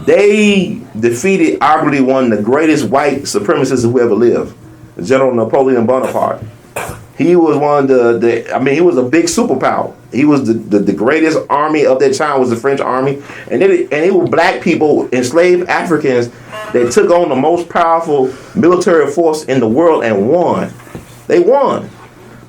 They defeated arguably one of the greatest white supremacists who ever lived, General Napoleon Bonaparte. He was one of he was a big superpower. He was the greatest army of that time was the French army. And it was black people, enslaved Africans, that took on the most powerful military force in the world and won. They won.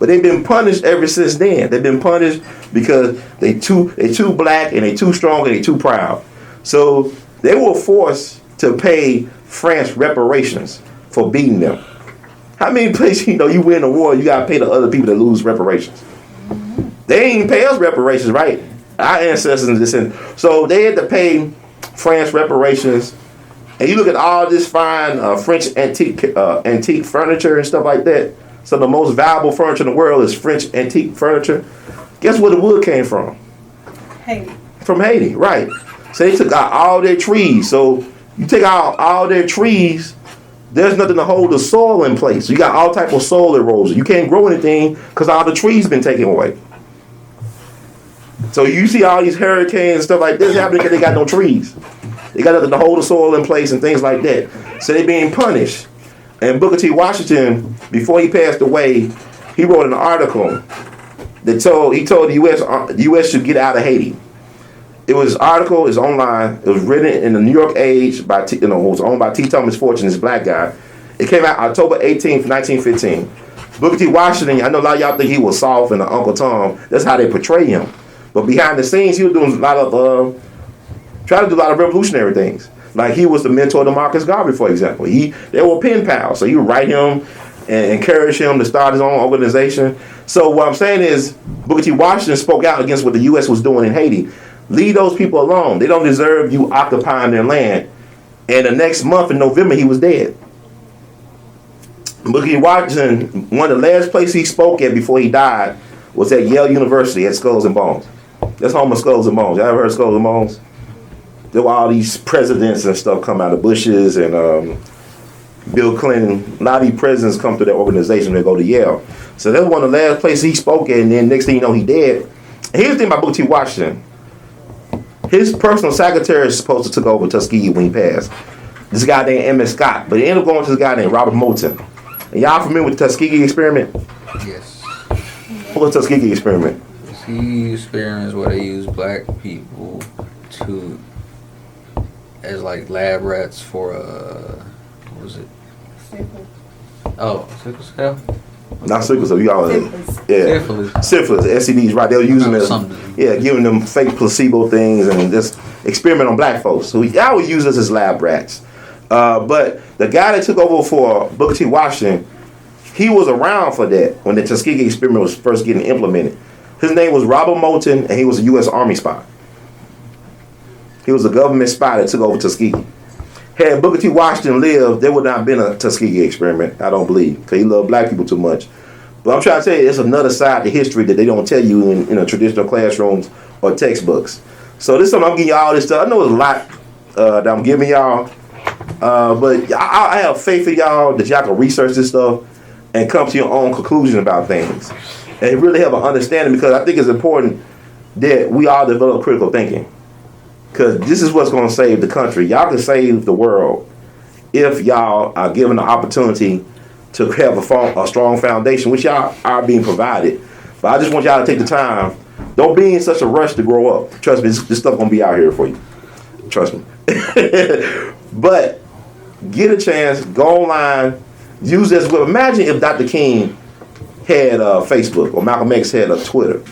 But they've been punished ever since then. They've been punished because they too black and they too strong and they too proud. So they were forced to pay France reparations for beating them. How many places you win a war, you gotta pay the other people that lose reparations? They ain't pay us reparations, right? Our ancestors descended. So they had to pay France reparations. And you look at all this fine French antique furniture and stuff like that. Some of the most valuable furniture in the world is French antique furniture. Guess where the wood came from? Haiti. From Haiti, right. So they took out all their trees. So you take out all their trees, there's nothing to hold the soil in place. You got all type of soil erosion. You can't grow anything because all the trees been taken away. So you see all these hurricanes and stuff like this happening because they got no trees. They got nothing to hold the soil in place and things like that. So they're being punished. And Booker T. Washington, before he passed away, he wrote an article that told the U.S. should get out of Haiti. It was article is online. It was written in the New York Age by it was owned by T. Thomas Fortune, this black guy. It came out October 18th, 1915. Booker T. Washington, I know a lot of y'all think he was soft and Uncle Tom. That's how they portray him. But behind the scenes, he was doing a lot of trying to do a lot of revolutionary things. Like he was the mentor to Marcus Garvey, for example. They were pen pals, so he would write him and encourage him to start his own organization. So what I'm saying is, Booker T. Washington spoke out against what the U.S. was doing in Haiti. Leave those people alone. They don't deserve you occupying their land. And the next month in November, he was dead. Booker T. Washington, one of the last places he spoke at before he died was at Yale University at Skulls and Bones. That's home of Skulls and Bones. Y'all ever heard of Skulls and Bones? There were all these presidents and stuff come out of Bush's and Bill Clinton. A lot of these presidents come through that organization and they go to Yale. So that's one of the last places he spoke at, and then next thing you know, he dead. And here's the thing about Booker T. Washington. His personal secretary is supposed to took over Tuskegee when he passed. This guy named Emmett Scott, but he ended up going to this guy named Robert Moulton. And y'all familiar with the Tuskegee experiment? Yes. What was the Tuskegee experiment? Tuskegee experiment is where they use black people as like lab rats for what was it? Syphilis. Oh, sickle cell? Not sickle cell, y'all. Yeah. Syphilis, STDs, right? They were using it, giving them fake placebo things and just experiment on black folks. So y'all would use us as lab rats. But the guy that took over for Booker T. Washington, he was around for that when the Tuskegee experiment was first getting implemented. His name was Robert Moulton, and he was a U.S. Army spy. He was a government spy that took over Tuskegee. Had Booker T. Washington lived, there would not have been a Tuskegee experiment, I don't believe, because he loved black people too much. But I'm trying to tell you, it's another side to history that they don't tell you in traditional classrooms or textbooks. So this time I'm giving you all this stuff. I know it's a lot that I'm giving y'all, but I have faith in y'all that y'all can research this stuff and come to your own conclusion about things. And really have an understanding, because I think it's important that we all develop critical thinking. Because this is what's going to save the country. Y'all can save the world if y'all are given the opportunity to have a strong foundation, which y'all are being provided. But I just want y'all to take the time. Don't be in such a rush to grow up. Trust me, this stuff going to be out here for you. Trust me. But get a chance, go online, use this. Well, imagine if Dr. King had Facebook or Malcolm X had a Twitter.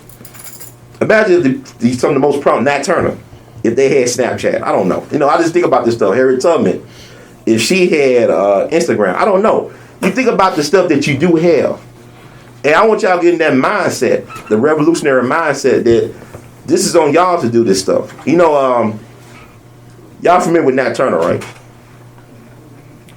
Imagine if some of the most prominent, Nat Turner, if they had Snapchat. I don't know. I just think about this stuff. Harriet Tubman, if she had Instagram, I don't know. You think about the stuff that you do have. And I want y'all to get in that mindset, the revolutionary mindset that this is on y'all to do this stuff. Y'all familiar with Nat Turner, right?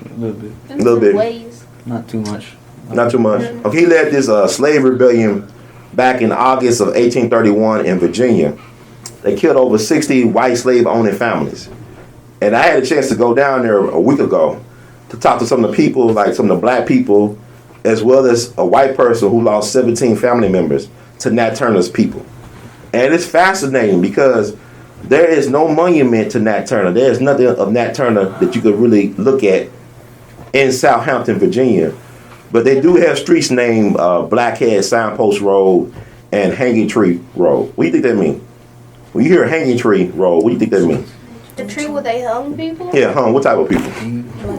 A little bit. A little bit. Ways. Not too much. Not too much. Okay, he led this slave rebellion back in August of 1831 in Virginia. They killed over 60 white slave-owning families. And I had a chance to go down there a week ago to talk to some of the people, like some of the black people, as well as a white person who lost 17 family members to Nat Turner's people. And it's fascinating because there is no monument to Nat Turner. There is nothing of Nat Turner that you could really look at in Southampton, Virginia. But they do have streets named Blackhead Signpost Road and Hanging Tree Road. What do you think that means? When you hear Hanging Tree Road, what do you think that means? The tree where they hung people? Yeah, hung. What type of people?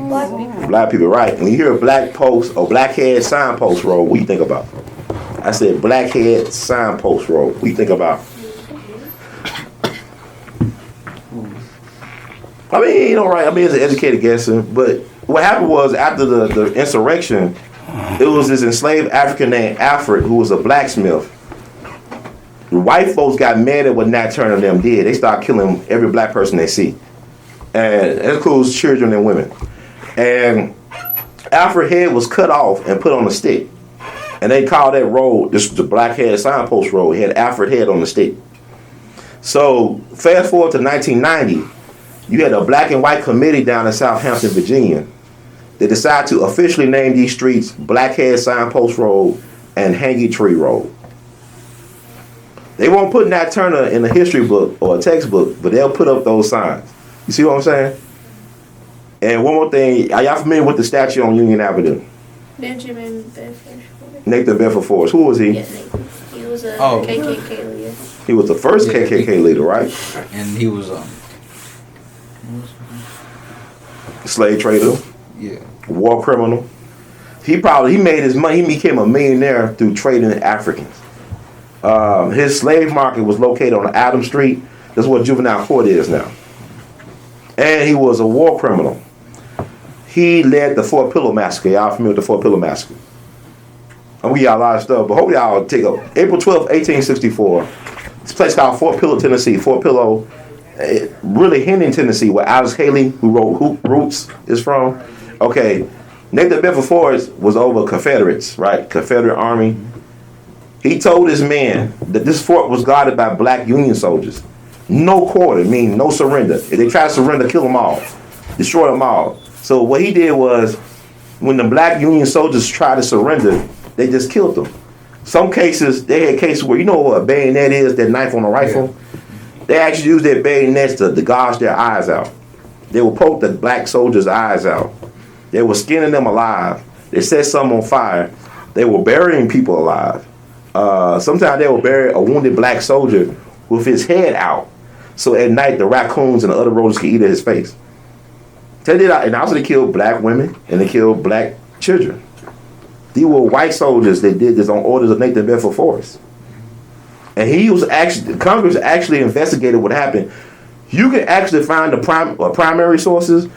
Black people. Black people, right. When you hear Black Post or Blackhead Signpost Road, what do you think about? I said Blackhead Signpost Road. What do you think about? I mean, right. I mean, it's an educated guessing. But what happened was after the insurrection, it was this enslaved African named Alfred who was a blacksmith. The white folks got mad at what Nat Turner and them did. They started killing every black person they see. And that includes children and women. And Alfred's head was cut off and put on a stick. And they called that road, this was the Blackhead Signpost Road. It had Alfred's head on the stick. So fast forward to 1990, you had a black and white committee down in Southampton, Virginia. They decided to officially name these streets Blackhead Signpost Road and Hanging Tree Road. They won't put Nat Turner in a history book or a textbook, but they'll put up those signs. You see what I'm saying? And one more thing, are y'all familiar with the statue on Union Avenue? Benjamin Bedford. Nathan Bedford Forrest. Who was he? Yeah, he was a Oh. KKK leader. He was the first KKK leader, right? And he was Slave trader, yeah. war criminal. He made his money. He became a millionaire through trading Africans. His slave market was located on Adam Street. That's what juvenile court is now. And he was a war criminal. He led the Fort Pillow Massacre. Y'all familiar with the Fort Pillow Massacre? I'm gonna give y'all a lot of stuff, but hope y'all take up. April 12th, 1864. This place called Fort Pillow, Tennessee. Fort Pillow, really Hendon, Tennessee, where Alice Haley, who wrote Hoop Roots, is from. Okay, Nathan Bedford Forrest was over Confederates, right? Confederate Army. He told his men that this fort was guarded by black Union soldiers. No quarter, meaning no surrender. If they try to surrender, kill them all. Destroy them all. So what he did was, when the black Union soldiers tried to surrender, they just killed them. Some cases, they had cases where, you know what a bayonet is, that knife on a rifle? Yeah. They actually used their bayonets to gouge their eyes out. They would poke the black soldiers' eyes out. They were skinning them alive. They set some on fire. They were burying people alive. Sometimes they would bury a wounded black soldier with his head out. So at night, the raccoons and the other rodents could eat at his face. And also they killed black women and they killed black children. These were white soldiers that did this on orders of Nathan Bedford Forrest. And Congress actually investigated what happened. You can actually find the primary sources.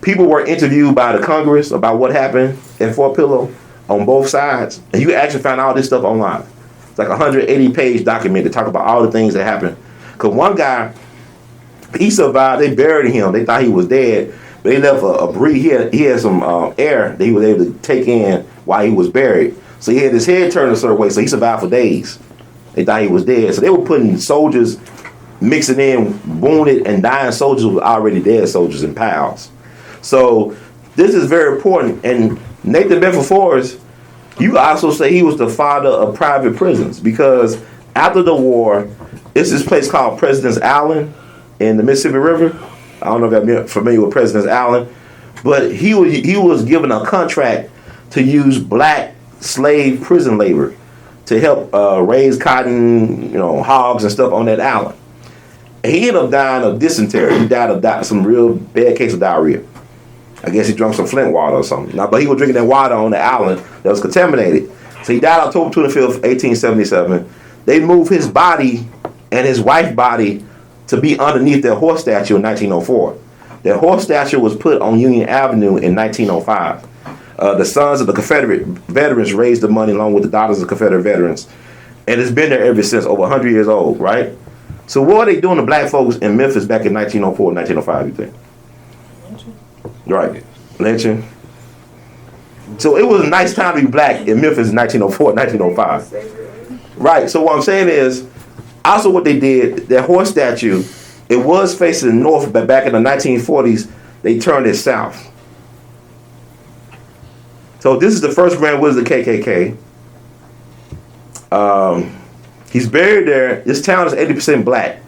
People were interviewed by the Congress about what happened in Fort Pillow on both sides. And you can actually find all this stuff online. It's like a 180-page document to talk about all the things that happened. Because one guy, he survived. They buried him. They thought he was dead. But they left a breathe. He had some air that he was able to take in while he was buried. So he had his head turned a certain way. So he survived for days. They thought he was dead. So they were putting soldiers, mixing in wounded and dying soldiers with already dead soldiers in piles. So this is very important. And Nathan Bedford Forrest, you also say he was the father of private prisons, because after the war, it's this place called President's Island in the Mississippi River. I don't know if you're familiar with President's Island, but he was given a contract to use black slave prison labor to help raise cotton, hogs and stuff on that island. And he ended up dying of dysentery. He died of some real bad case of diarrhea. I guess he drank some Flint water or something. But he was drinking that water on the island that was contaminated. So he died October 25th, 1877. They moved his body and his wife's body to be underneath their horse statue in 1904. Their horse statue was put on Union Avenue in 1905. The sons of the Confederate veterans raised the money along with the daughters of Confederate veterans. And it's been there ever since, over 100 years old, right? So what are they doing to black folks in Memphis back in 1904, 1905, you think? Right. Lynching. So it was a nice time to be black in Memphis in 1904, 1905. Right. So what I'm saying is, also what they did, their horse statue, it was facing north, but back in the 1940s, they turned it south. So this is the first Grand Wizard of KKK. He's buried there. This town is 80% black.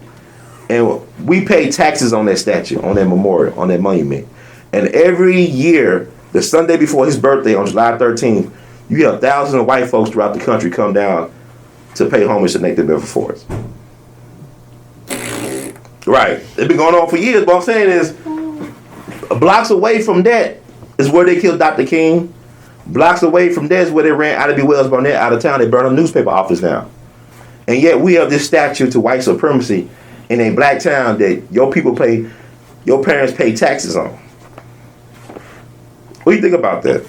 And we pay taxes on that statue, on that memorial, on that monument. And every year, the Sunday before his birthday on July 13th, you have thousands of white folks throughout the country come down to pay homage to Nathan Bedford Forrest. Right. It's been going on for years. What I'm saying is, blocks away from that is where they killed Dr. King. Blocks away from there is where they ran Ida B. Wells-Barnett out of town. They burned a newspaper office down. And yet we have this statue to white supremacy in a black town that your parents pay taxes on. What do you think about that?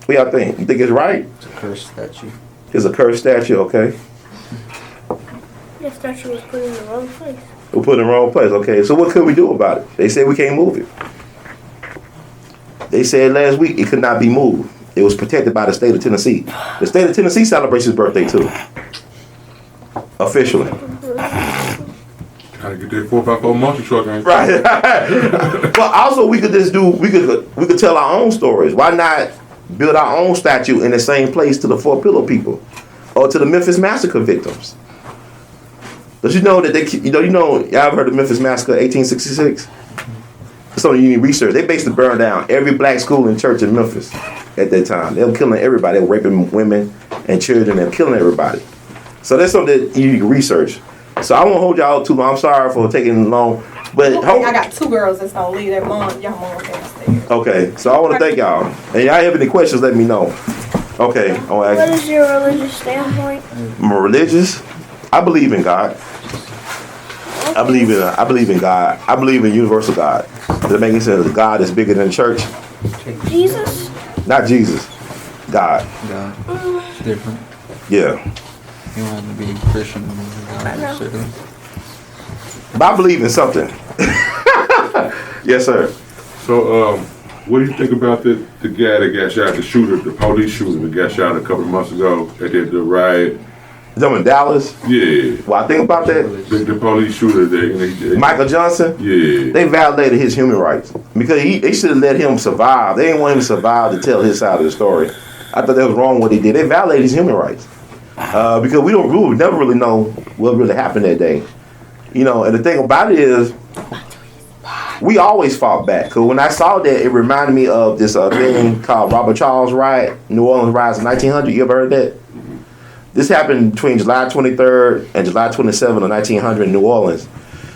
What y'all think? You think it's right? It's a cursed statue. It's a cursed statue, okay. That statue was put in the wrong place. We're put in the wrong place, okay. So what could we do about it? They said we can't move it. They said last week it could not be moved. It was protected by the state of Tennessee. The state of Tennessee celebrates his birthday too. Officially. Gotta get that 4x4 monkey truck in. Right. But also we could tell our own stories. Why not build our own statue in the same place to the Fort Pillow people? or to the Memphis massacre victims. Did you know that y'all heard of the Memphis massacre 1866? It's on Union Research. They basically burned down every black school and church in Memphis at that time. They were killing everybody. They were raping women and children. They were killing everybody. So that's something that you can research. So I won't hold y'all too long. I'm sorry for taking long. But I got 2 girls that's gonna leave their mom. Y'all mom downstairs. Okay, so I want to thank y'all. And y'all have any questions, let me know. Okay. What is your religious standpoint? My religious? I believe in God. I believe in God. I believe in universal God. Does that make sense? God is bigger than the church. Jesus? Not Jesus. God. God. It's different. Yeah. You don't have to be Christian. But I believe in something. Yes, sir. So, what do you think about the guy that got shot, the police shooter that got shot a couple of months ago at the riot? Them in Dallas? Yeah. Well, I think about that. The police shooter, Michael Johnson? Yeah. They validated his human rights because they should have let him survive. They didn't want him to survive to tell his side of the story. I thought that was wrong what he did. They validated his human rights because we would never really know what really happened that day. You know, and the thing about it is, we always fought back. Because when I saw that, it reminded me of this thing called Robert Charles riot, New Orleans riots in 1900. You ever heard that? This happened between July 23rd and July 27th of 1900 in New Orleans.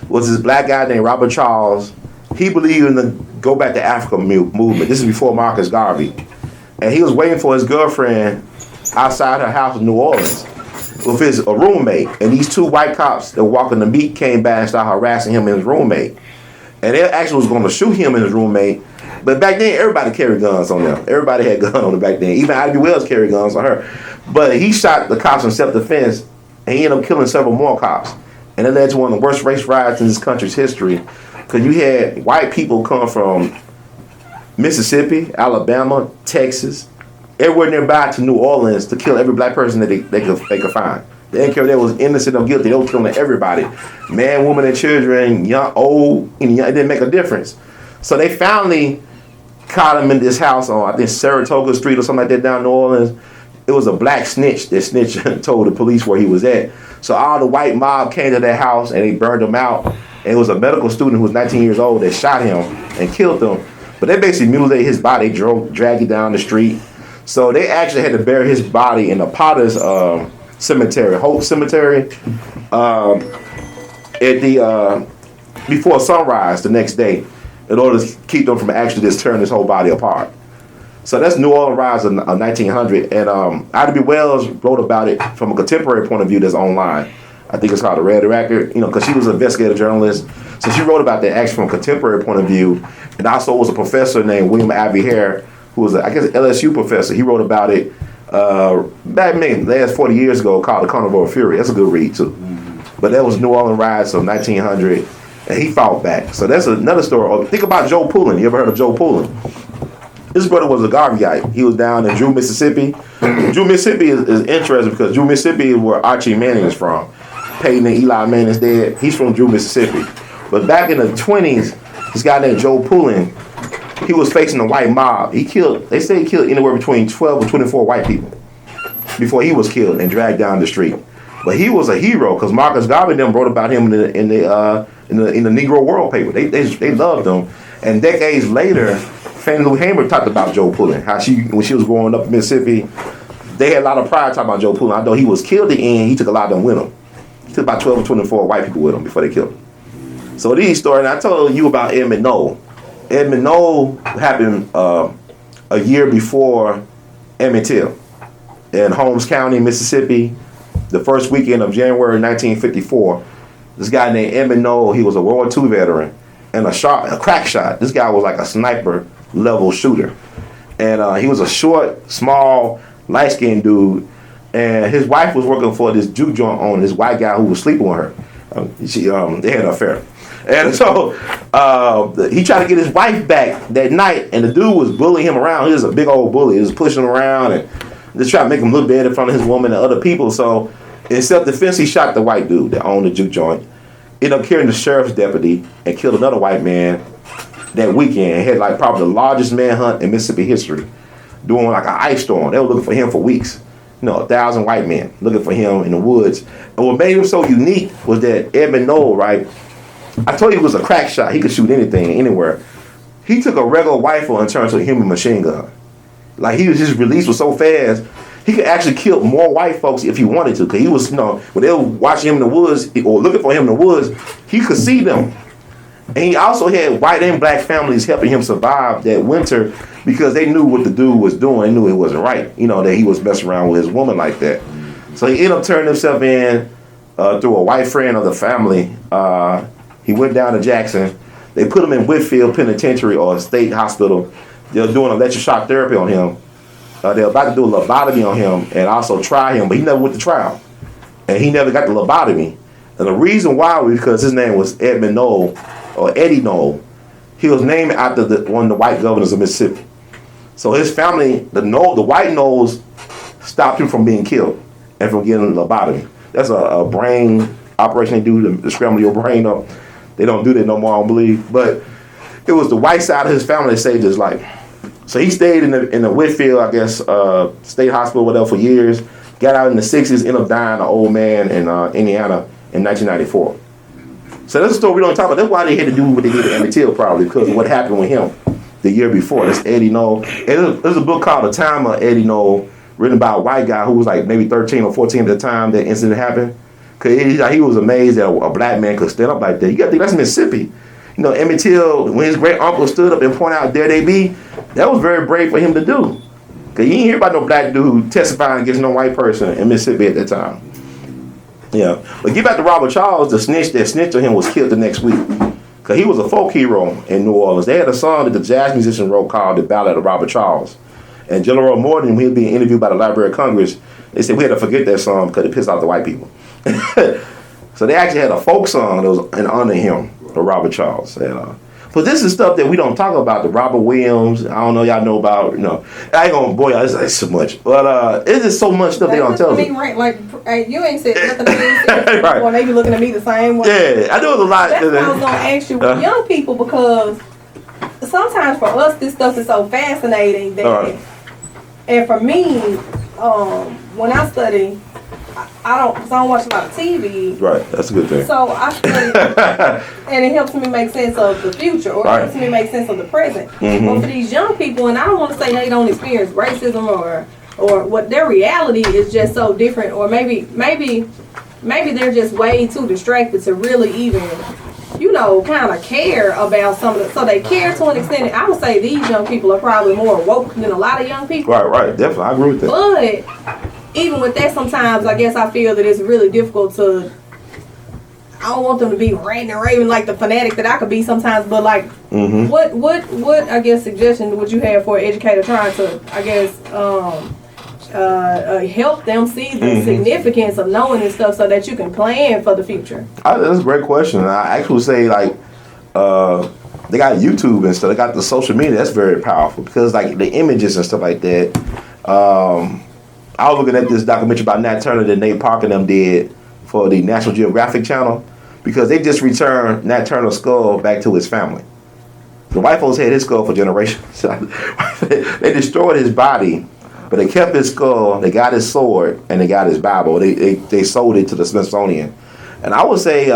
It was this black guy named Robert Charles. He believed in the Go Back to Africa movement. This is before Marcus Garvey. And he was waiting for his girlfriend outside her house in New Orleans with his roommate. And these 2 white cops that were walking the beat came by and started harassing him and his roommate. And they actually was going to shoot him and his roommate. But back then, everybody carried guns on them. Everybody had guns on them back then. Even Ivy Wells carried guns on her. But he shot the cops in self-defense, and he ended up killing several more cops. And it led to one of the worst race riots in this country's history. Because you had white people come from Mississippi, Alabama, Texas, everywhere nearby to New Orleans to kill every black person that they could find. They didn't care if they was innocent or guilty. They were killing everybody. Man, woman, and children, young, old, and young, it didn't make a difference. So they finally caught him in this house on, I think, Saratoga Street or something like that down in New Orleans. It was a black snitch. That snitch told the police where he was at. So all the white mob came to that house and they burned him out. And it was a medical student who was 19 years old that shot him and killed him. But they basically mutilated his body. They dragged him down the street. So they actually had to bury his body in the Potter's cemetery, Hope Cemetery, at the before sunrise the next day, in order to keep them from actually just tearing his whole body apart. So that's New Orleans riots of 1900, and Ivy Wells wrote about it from a contemporary point of view that's online. I think it's called The Red Record, because she was an investigative journalist. So she wrote about that actually from a contemporary point of view, and also was a professor named William Ivy Hare, who was, I guess, an LSU professor. He wrote about it back last 40 years ago, called The Carnival of Fury. That's a good read, too. But that was New Orleans riots of 1900, and he fought back. So that's another story. Think about Joe Pullen. You ever heard of Joe Pullen? His brother was a Garvey guy. He was down in Drew, Mississippi. Drew, Mississippi is interesting because Drew, Mississippi is where Archie Manning is from. Peyton and Eli Manning's dad. He's from Drew, Mississippi. But back in the 20s, this guy named Joe Pullen, he was facing a white mob. They say he killed anywhere between 12 and 24 white people before he was killed and dragged down the street. But he was a hero because Marcus Garvey them wrote about him in the Negro World paper. They loved him. And decades later, Fannie Lou Hamer talked about Joe Pullen, how when she was growing up in Mississippi, they had a lot of pride talking about Joe Pullen. Although he was killed at the end, he took a lot of them with him. He took about 12 or 24 white people with him before they killed him. So these stories, and I told you about Edmund Knoll. Edmund Knoll happened a year before Emmett Till in Holmes County, Mississippi, the first weekend of January 1954. This guy named Edmund Knoll, he was a World War II veteran and a crack shot. This guy was like a sniper level shooter. And he was a short, small, light-skinned dude. And his wife was working for this juke joint owner, this white guy who was sleeping with her. They had an affair. And so he tried to get his wife back that night, and the dude was bullying him around. He was a big old bully. He was pushing him around and just trying to make him look bad in front of his woman and other people. So in self-defense, he shot the white dude that owned the juke joint. Ended up killing the sheriff's deputy and killed another white man that weekend. And had like probably the largest manhunt in Mississippi history, doing like an ice storm. They were looking for him for weeks. 1,000 white men looking for him in the woods. And what made him so unique was that Edmund Knoll, right? I told you he was a crack shot. He could shoot anything, anywhere. He took a regular rifle and turned it into a human machine gun. Like his release was so fast, he could actually kill more white folks if he wanted to. Cause he was, when they were watching him in the woods or looking for him in the woods, he could see them. And he also had white and black families helping him survive that winter because they knew what the dude was doing. They knew it wasn't right. That he was messing around with his woman like that. So he ended up turning himself in through a white friend of the family. He went down to Jackson. They put him in Whitfield Penitentiary or a state hospital. They were doing electroshock therapy on him. They were about to do a lobotomy on him and also try him, but he never went to trial. And he never got the lobotomy. And the reason why was because his name was Edmund Knoll, or Eddie Knoll. He was named after one of the white governors of Mississippi. So his family, the white Knolls, stopped him from being killed and from getting a lobotomy. That's a brain operation they do to scramble your brain up. They don't do that no more, I don't believe. But it was the white side of his family that saved his life. So he stayed in the Whitfield, I guess, state hospital, whatever, for years. Got out in the 60s, ended up dying, an old man in Indiana in 1994. So that's a story we don't talk about. That's why they had to do what they did to Emmett Till, probably, because of what happened with him the year before. That's Eddie Knoll. And there's a book called The Time of Eddie Knoll, written by a white guy who was like maybe 13 or 14 at the time that incident happened. Because he was amazed that a black man could stand up like that. You got to think, that's Mississippi. Emmett Till, when his great uncle stood up and pointed out, there they be, that was very brave for him to do. Because you ain't hear about no black dude testifying against no white person in Mississippi at that time. Yeah. But get back to Robert Charles, the snitch that snitched on him was killed the next week. Because he was a folk hero in New Orleans. They had a song that the jazz musician wrote called The Ballad of Robert Charles. And General Morton, when he was being interviewed by the Library of Congress, they said we had to forget that song because it pissed off the white people. So they actually had a folk song that was in honor of him, of Robert Charles. But this is stuff that we don't talk about. The Robert Williams, I don't know, y'all know about, I ain't gonna bore y'all, it's so much. But it's just so much stuff they don't tell us. Like, you ain't said nothing to me. Right. Or they be looking at me the same way. Yeah, I know it's a lot. That's what I was gonna ask you with young people, because sometimes for us this stuff is so fascinating that, and for me, when I study, I don't watch a lot of TV. Right, that's a good thing. So I study, and it helps me make sense of the future, or it helps me make sense of the present. Mm-hmm. But for these young people, and I don't want to say they don't experience racism or what their reality is just so different, or maybe they're just way too distracted to really even, kind of care about some of it. So they care to an extent. And I would say these young people are probably more woke than a lot of young people. Right, definitely, I agree with that. But even with that, sometimes I guess I feel that it's really difficult to. I don't want them to be ranting and raving like the fanatic that I could be sometimes. But like, what I guess suggestion would you have for an educator trying to, I guess, help them see the significance of knowing this stuff so that you can plan for the future? That's a great question. I actually say like, they got YouTube and stuff. They got the social media. That's very powerful because like the images and stuff like that. I was looking at this documentary about Nat Turner that Nate Parker and them did for the National Geographic Channel because they just returned Nat Turner's skull back to his family. The white folks had his skull for generations. They destroyed his body, but they kept his skull, they got his sword, and they got his Bible. They sold it to the Smithsonian. And I would say,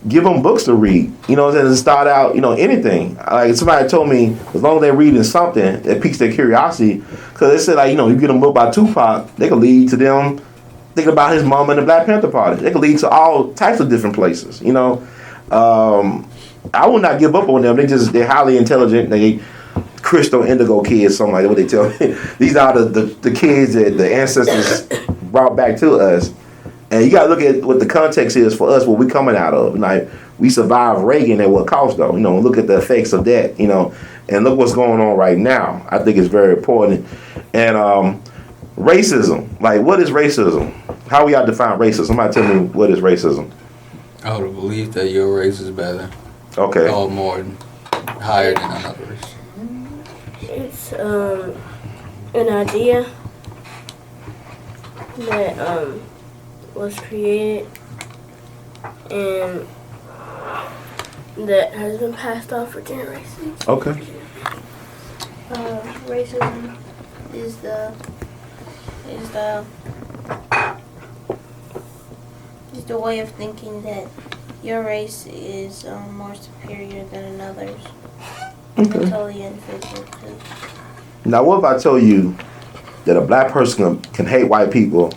give them books to read. To start out, anything. Like somebody told me, as long as they're reading something that piques their curiosity, because they said like, you get them book by Tupac, they could lead to them thinking about his mom and the Black Panther Party. They could lead to all types of different places. I would not give up on them. They're highly intelligent. They crystal indigo kids, something like that, what they tell me. These are the kids that the ancestors brought back to us. And you got to look at what the context is for us, what we're coming out of. Like, we survived Reagan at what cost, though? Look at the effects of that, and look what's going on right now. I think it's very important. And racism, like, what is racism? How we define racism? Somebody tell me, what is racism? I would believe that your race is better. Okay. Or more higher than another race. It's an idea that was created and that has been passed on for generations. Okay. Racism is the is the way of thinking that your race is more superior than another's, mentally and physically. Now, what if I tell you that a black person can hate white people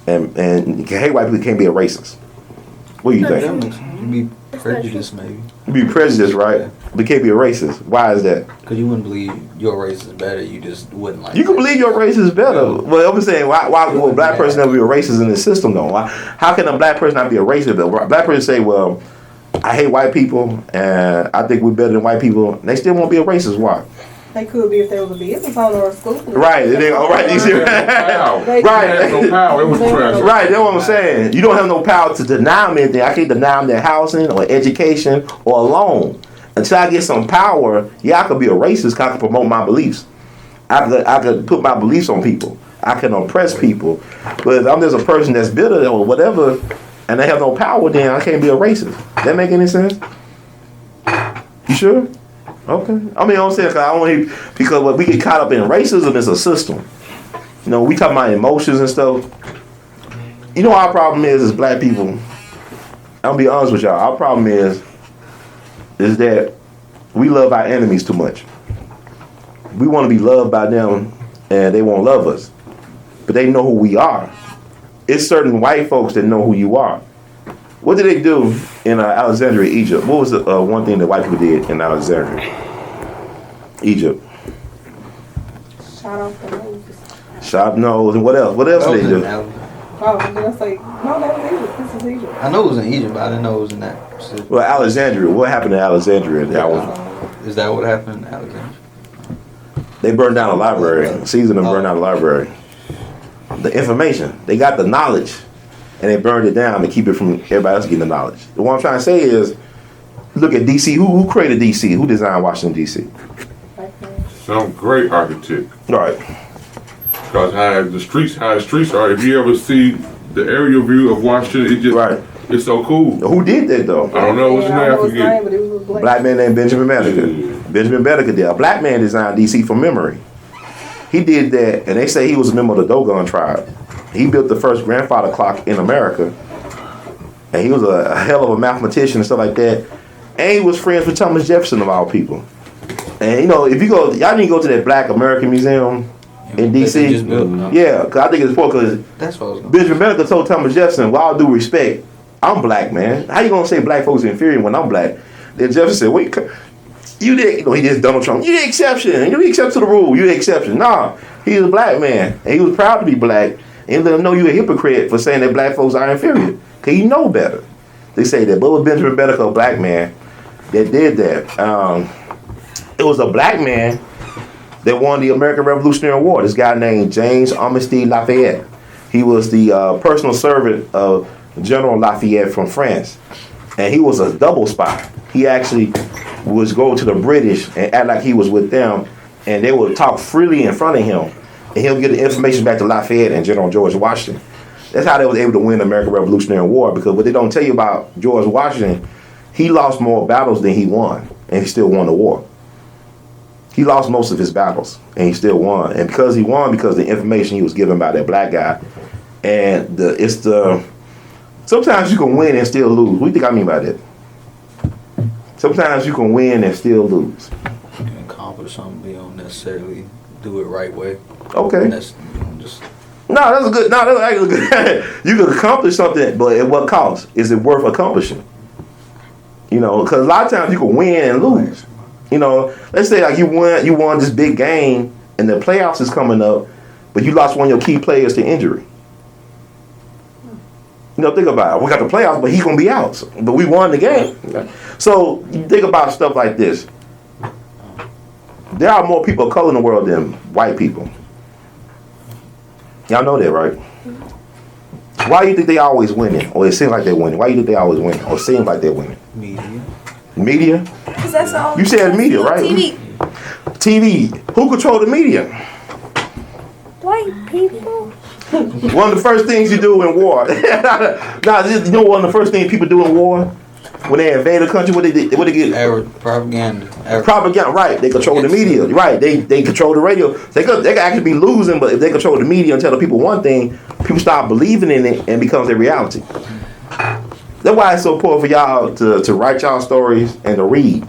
and can hate white people, can't be a racist? What do you think? You'd be prejudiced, maybe. You'd be prejudiced, right? But can't be a racist. Why is that? Because you wouldn't believe your race is better. You just wouldn't like You can believe your race is better. Well, I'm saying, why would a black person never be a racist in the system, though? How can a black person not be a racist? A black person say, well, I hate white people, and I think we're better than white people. They still won't be a racist. Why? They could be if there was a business owner or a school. Right. Right. You see, right. No power. It was trash. Right. That's what I'm saying. You don't have no power to deny them anything. I can't deny them their housing or education or a loan. Until I get some power, yeah, I could be a racist. I can promote my beliefs. I could put my beliefs on people. I can oppress people. But if I'm just a person that's bitter or whatever, and they have no power, then I can't be a racist. That make any sense? You sure? Okay. I mean, I'm saying because what we get caught up in racism is a system. You know, we talk about emotions and stuff. You know, our problem is as black people. I'm gonna be honest with y'all. Our problem is that we love our enemies too much. We want to be loved by them, and they won't love us. But they know who we are. It's certain white folks that know who you are. What did they do in Alexandria, Egypt? What was the one thing that white people did in Alexandria, Egypt? Shot off the nose. Shot nose, and what else? What else did they do? Oh, did I say, no, that was Egypt. This is Egypt. I know it was in Egypt, but I didn't know it was in that. Well, Alexandria. What happened in Alexandria? Is that what happened in Alexandria? They burned down a library. Caesar and burned down a library. The information. They got the knowledge, and they burned it down to keep it from everybody else getting the knowledge. What I'm trying to say is, look at D.C. Who created D.C.? Who designed Washington, D.C.? Some great architect. Right. Because how the streets are. If you ever see the aerial view of Washington, it's so cool. Who did that though? I don't know what's his name. I forget. But it was a Black man named Benjamin Banneker. Benjamin Banneker did. A black man designed D.C. from memory. He did that, and they say he was a member of the Dogon tribe. He built the first grandfather clock in America, and he was a hell of a mathematician and stuff like that. And he was friends with Thomas Jefferson of all people. And you know, if you go, y'all need to go to that Black American Museum in D.C. Yeah, because I think it's important because Benjamin Banneker told Thomas Jefferson, with all due respect, I'm black, man. How you gonna say black folks are inferior when I'm black? Then Jefferson said, wait, you did, he did Donald Trump. You the exception. You the exception to the rule. You the exception. Nah, he was a black man. And he was proud to be black. And he let him know you a hypocrite for saying that black folks are inferior. Because you know better. They say that. But it was Benjamin Banneker, a black man, that did that. It was a black man that won the American Revolutionary War. This guy named James Armistice Lafayette. He was the personal servant of General Lafayette from France. And he was a double spy. He actually was go to the British and act like he was with them, and they would talk freely in front of him, and he'll get the information back to Lafayette and General George Washington. That's how they was able to win the American Revolutionary War, because what they don't tell you about George Washington, he lost more battles than he won, and he still won the war. He lost most of his battles, and he still won. And because he won, because of the information he was given by that black guy, and sometimes you can win and still lose. What do you think I mean by that? Sometimes you can win and still lose. You can accomplish something, but you don't necessarily do it right way. Okay. That's actually good. You can accomplish something, but at what cost? Is it worth accomplishing? You know, because a lot of times you can win and lose. You know, let's say like you won this big game, and the playoffs is coming up, but you lost one of your key players to injury. You know, think about it. We got the playoffs, but he's going to be out. But we won the game. So you think about stuff like this. There are more people of color in the world than white people. Y'all know that, right? Why do you think they always winning? Or it seems like they're winning. Why do you think they always winning? Or it seems like they're winning? Media? Because that's all. You said media, right? TV. Who control the media? White people. One of the first things you do in war. You know one of the first things people do in war? When they invade a country, what they get? Propaganda. Propaganda, right? They control the media, right? They control the radio. They could actually be losing, but if they control the media and tell the people one thing, people start believing in it and becomes their reality. That's why it's so important for y'all to write y'all stories and to read.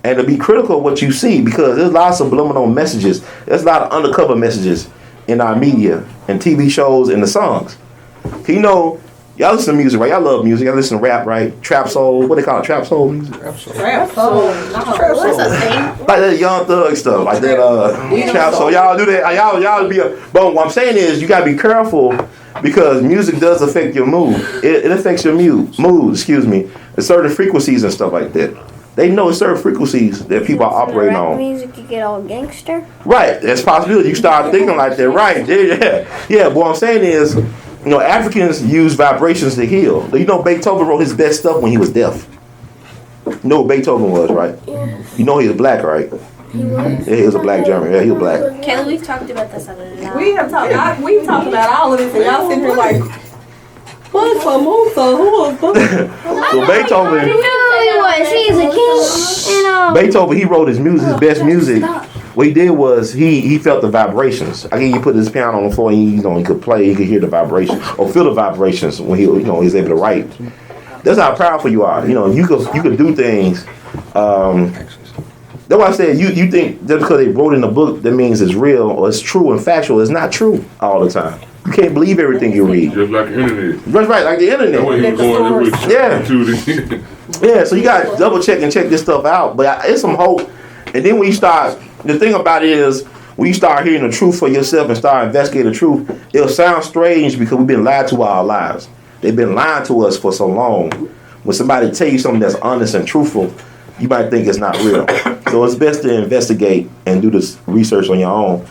And to be critical of what you see, because there's a lot of subliminal messages. There's a lot of undercover messages in our media and TV shows and the songs. You know, y'all listen to music, right? Y'all love music. Y'all listen to rap, right? Trap soul. What they call it? Trap soul music? Trap soul. What's that thing? Like that Young Thug stuff. Like that trap soul. Y'all do that. Y'all be but what I'm saying is you gotta be careful because music does affect your mood. It affects your mood, excuse me. At certain frequencies and stuff like that. They know certain frequencies that people are operating on. Music, you get all gangster. Right, that's a possibility. You start thinking like that, right? Yeah. But what I'm saying is, you know, Africans use vibrations to heal. You know, Beethoven wrote his best stuff when he was deaf. You know what Beethoven was, right? Yeah. You know he was black, right? He was. Yeah, he was a black German. Yeah, he was black. Kelly, we've talked about this a lot. We've talked about all of this, and y'all sitting here like, what's So Beethoven. He's a king. Beethoven, he wrote his best music. What he did was he felt the vibrations. I think he put his piano on the floor and he could play, he could hear the vibrations or feel the vibrations when he was able to write. That's how powerful you are. You know, you could do things. That's why I said you think just because they wrote in the book that means it's real or it's true and factual. It's not true all the time. You can't believe everything you read. Just like the internet. That's right, like the internet. Yeah, so you got to double check and check this stuff out. But it's some hope. And then when you start, the thing about it is, when you start hearing the truth for yourself and start investigating the truth, it'll sound strange because we've been lied to our lives. They've been lying to us for so long. When somebody tell you something that's honest and truthful, you might think it's not real. So it's best to investigate and do this research on your own.